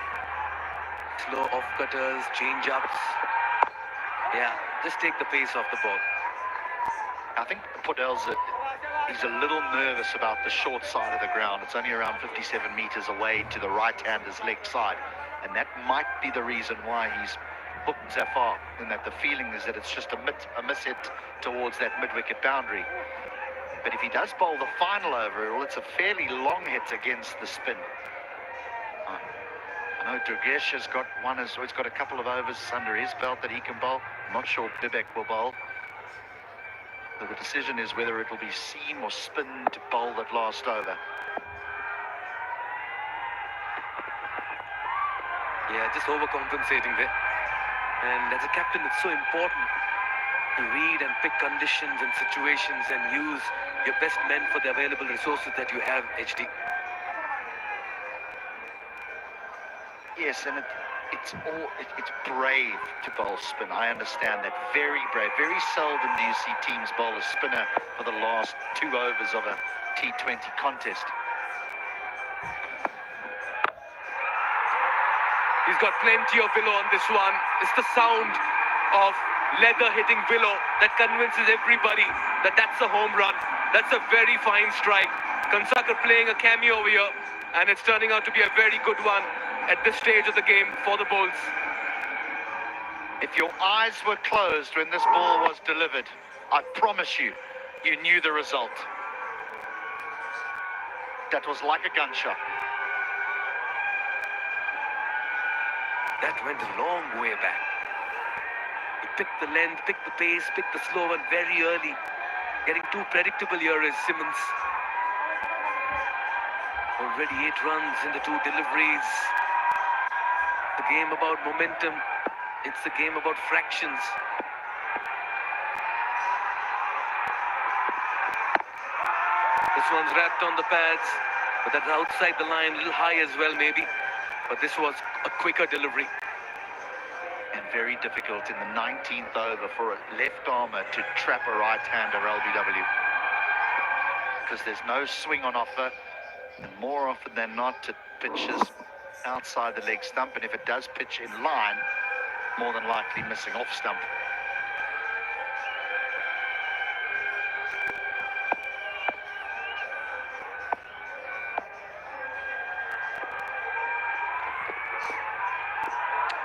Slow off-cutters, change-ups. Yeah, just take the pace off the ball. I think Podell's he's a little nervous about the short side of the ground. It's only around 57 meters away to the right-hander's leg side, and that might be the reason why he's booked Zafar, in that the feeling is that it's just a miss hit towards that mid-wicket boundary. But if he does bowl the final over, well, it's a fairly long hit against the spin. I know Durgesh has got one, so he's got a couple of overs under his belt that he can bowl. I'm not sure Bibek will bowl. So the decision is whether it will be seam or spin to bowl that last over. Yeah, just overcompensating there. And as a captain, it's so important to read and pick conditions and situations and use your best men for the available resources that you have, HD. Yes, and it's brave to bowl spin. I understand that. Very brave. Very seldom do you see teams bowl a spinner for the last 2 overs of a T20 contest. He's got plenty of willow on this one. It's the sound of leather hitting willow that convinces everybody that that's a home run. That's a very fine strike. Kansakar playing a cameo over here, and it's turning out to be a very good one at this stage of the game for the Bulls. If your eyes were closed when this ball was delivered, I promise you, you knew the result. That was like a gunshot. That went a long way back. He picked the length, picked the pace, picked the slow one very early. Getting too predictable here is Simmons. Already 8 runs in the 2 deliveries. The game about momentum. It's a game about fractions. This one's wrapped on the pads, but that's outside the line, a little high as well maybe. But this was a quicker delivery. And very difficult in the 19th over for a left armer to trap a right-hander LBW. Because there's no swing on offer, and more often than not it pitches outside the leg stump, and if it does pitch in line, more than likely missing off stump.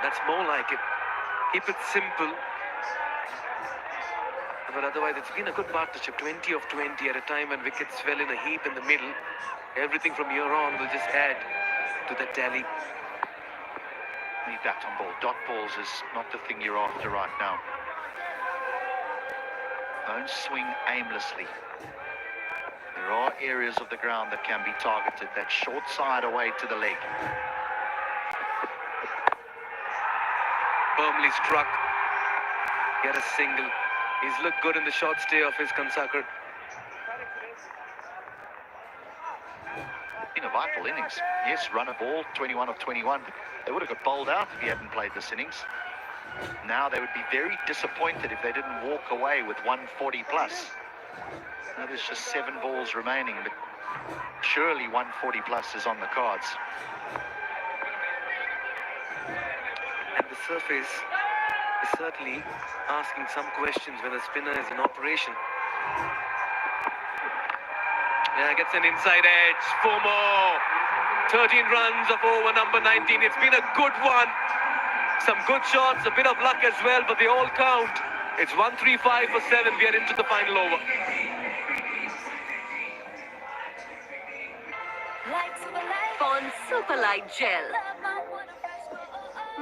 That's more like it. Keep it simple. But otherwise, it's been a good partnership. 20 of 20 at a time when wickets fell in a heap in the middle. Everything from here on will just add to that tally. Need that on ball. Dot balls is not the thing you're after right now. Don't swing aimlessly. There are areas of the ground that can be targeted. That short side away to the leg. Firmly struck. Get a single. He's looked good in the short stay of his Kansakar. Been a vital innings. Yes, run a ball, 21 of 21. They would have got bowled out if he hadn't played this innings. Now they would be very disappointed if they didn't walk away with 140 plus. Now there's just 7 balls remaining, but surely 140 plus is on the cards. And the surface is certainly asking some questions when a spinner is in operation. Yeah, gets an inside edge. 4 more. 13 runs of over number 19. It's been a good one. Some good shots, a bit of luck as well, but they all count. It's 135 for 7. We are into the final over. Pond Super Light Gel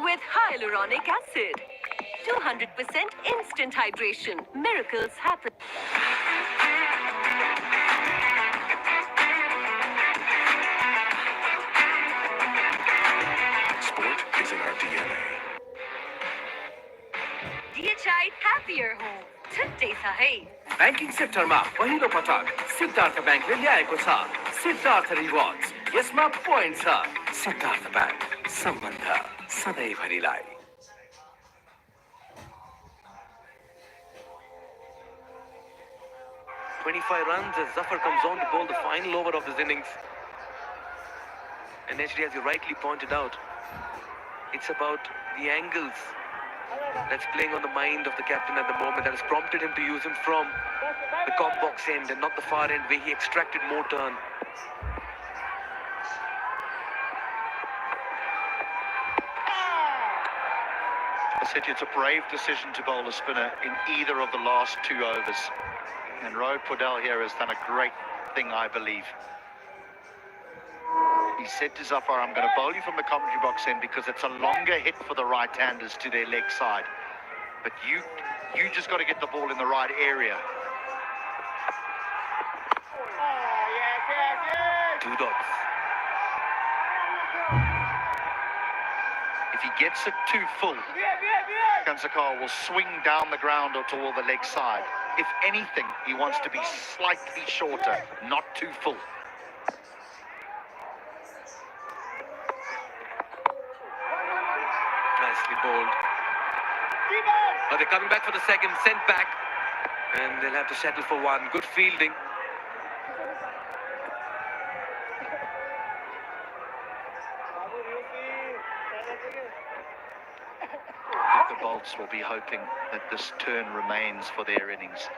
with hyaluronic acid. 200% instant hydration. Miracles happen. Sport is in our DNA. DHI Happier Home. छुट्टै छ है banking सेक्टरमा पहिलो पटक सिद्धार्थ ब्याङ्कले ल्याएको छ Siddharth rewards यसमा पोइन्ट छ सिद्धार्थ ब्याङ्क सम्बन्ध सधैँभरिलाई 25 runs as Zafar comes on to bowl the final over of this innings. And actually, as you rightly pointed out, it's about the angles that's playing on the mind of the captain at the moment that has prompted him to use him from the cop box end and not the far end where he extracted more turn. I said it's a brave decision to bowl a spinner in either of the last 2 overs. And Rohit Podell here has done a great thing, I believe. He said to Zafar, I'm going to bowl you from the commentary box end because it's a longer hit for the right-handers to their leg side. But you just got to get the ball in the right area. 2 dots. If he gets it too full, Kansakar will swing down the ground or toward the leg side. If anything, he wants to be slightly shorter, not too full. Nicely bowled. But they're coming back for the second, sent back. And they'll have to settle for one. Good fielding. The Bolts will be hoping that this turn remains for their innings.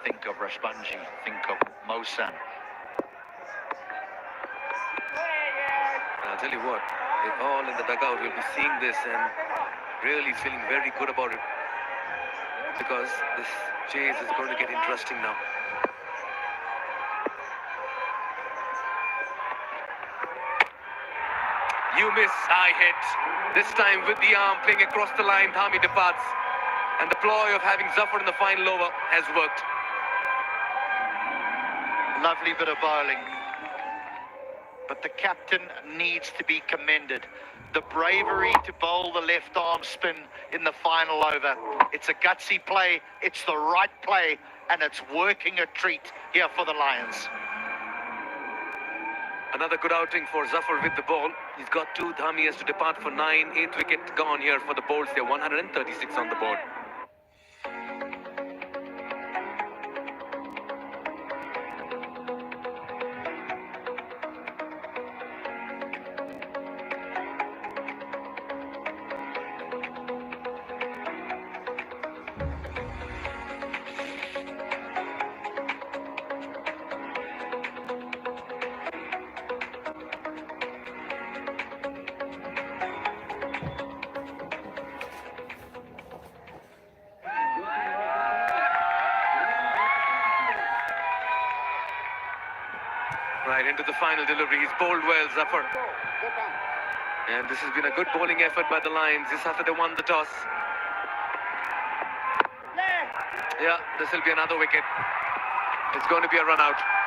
Think of Rashbanji, think of Mosan. I'll tell you what, they all in the dugout will be seeing this and really feeling very good about it. Because this chase is going to get interesting now. You miss, I hit. This time with the arm playing across the line, Dhami departs. And the ploy of having Zafar in the final over has worked. Lovely bit of bowling. But the captain needs to be commended. The bravery to bowl the left arm spin in the final over. It's a gutsy play, it's the right play, and it's working a treat here for the Lions. Another good outing for Zafar with the ball. He's got 2. Dhami has to depart for 9. 8th wicket gone here for the Bolts. They're 136 on the board. Right into the final delivery. He's bowled well, Zafar. And this has been a good bowling effort by the Lions. This after they won the toss. Yeah, this will be another wicket. It's going to be a run out.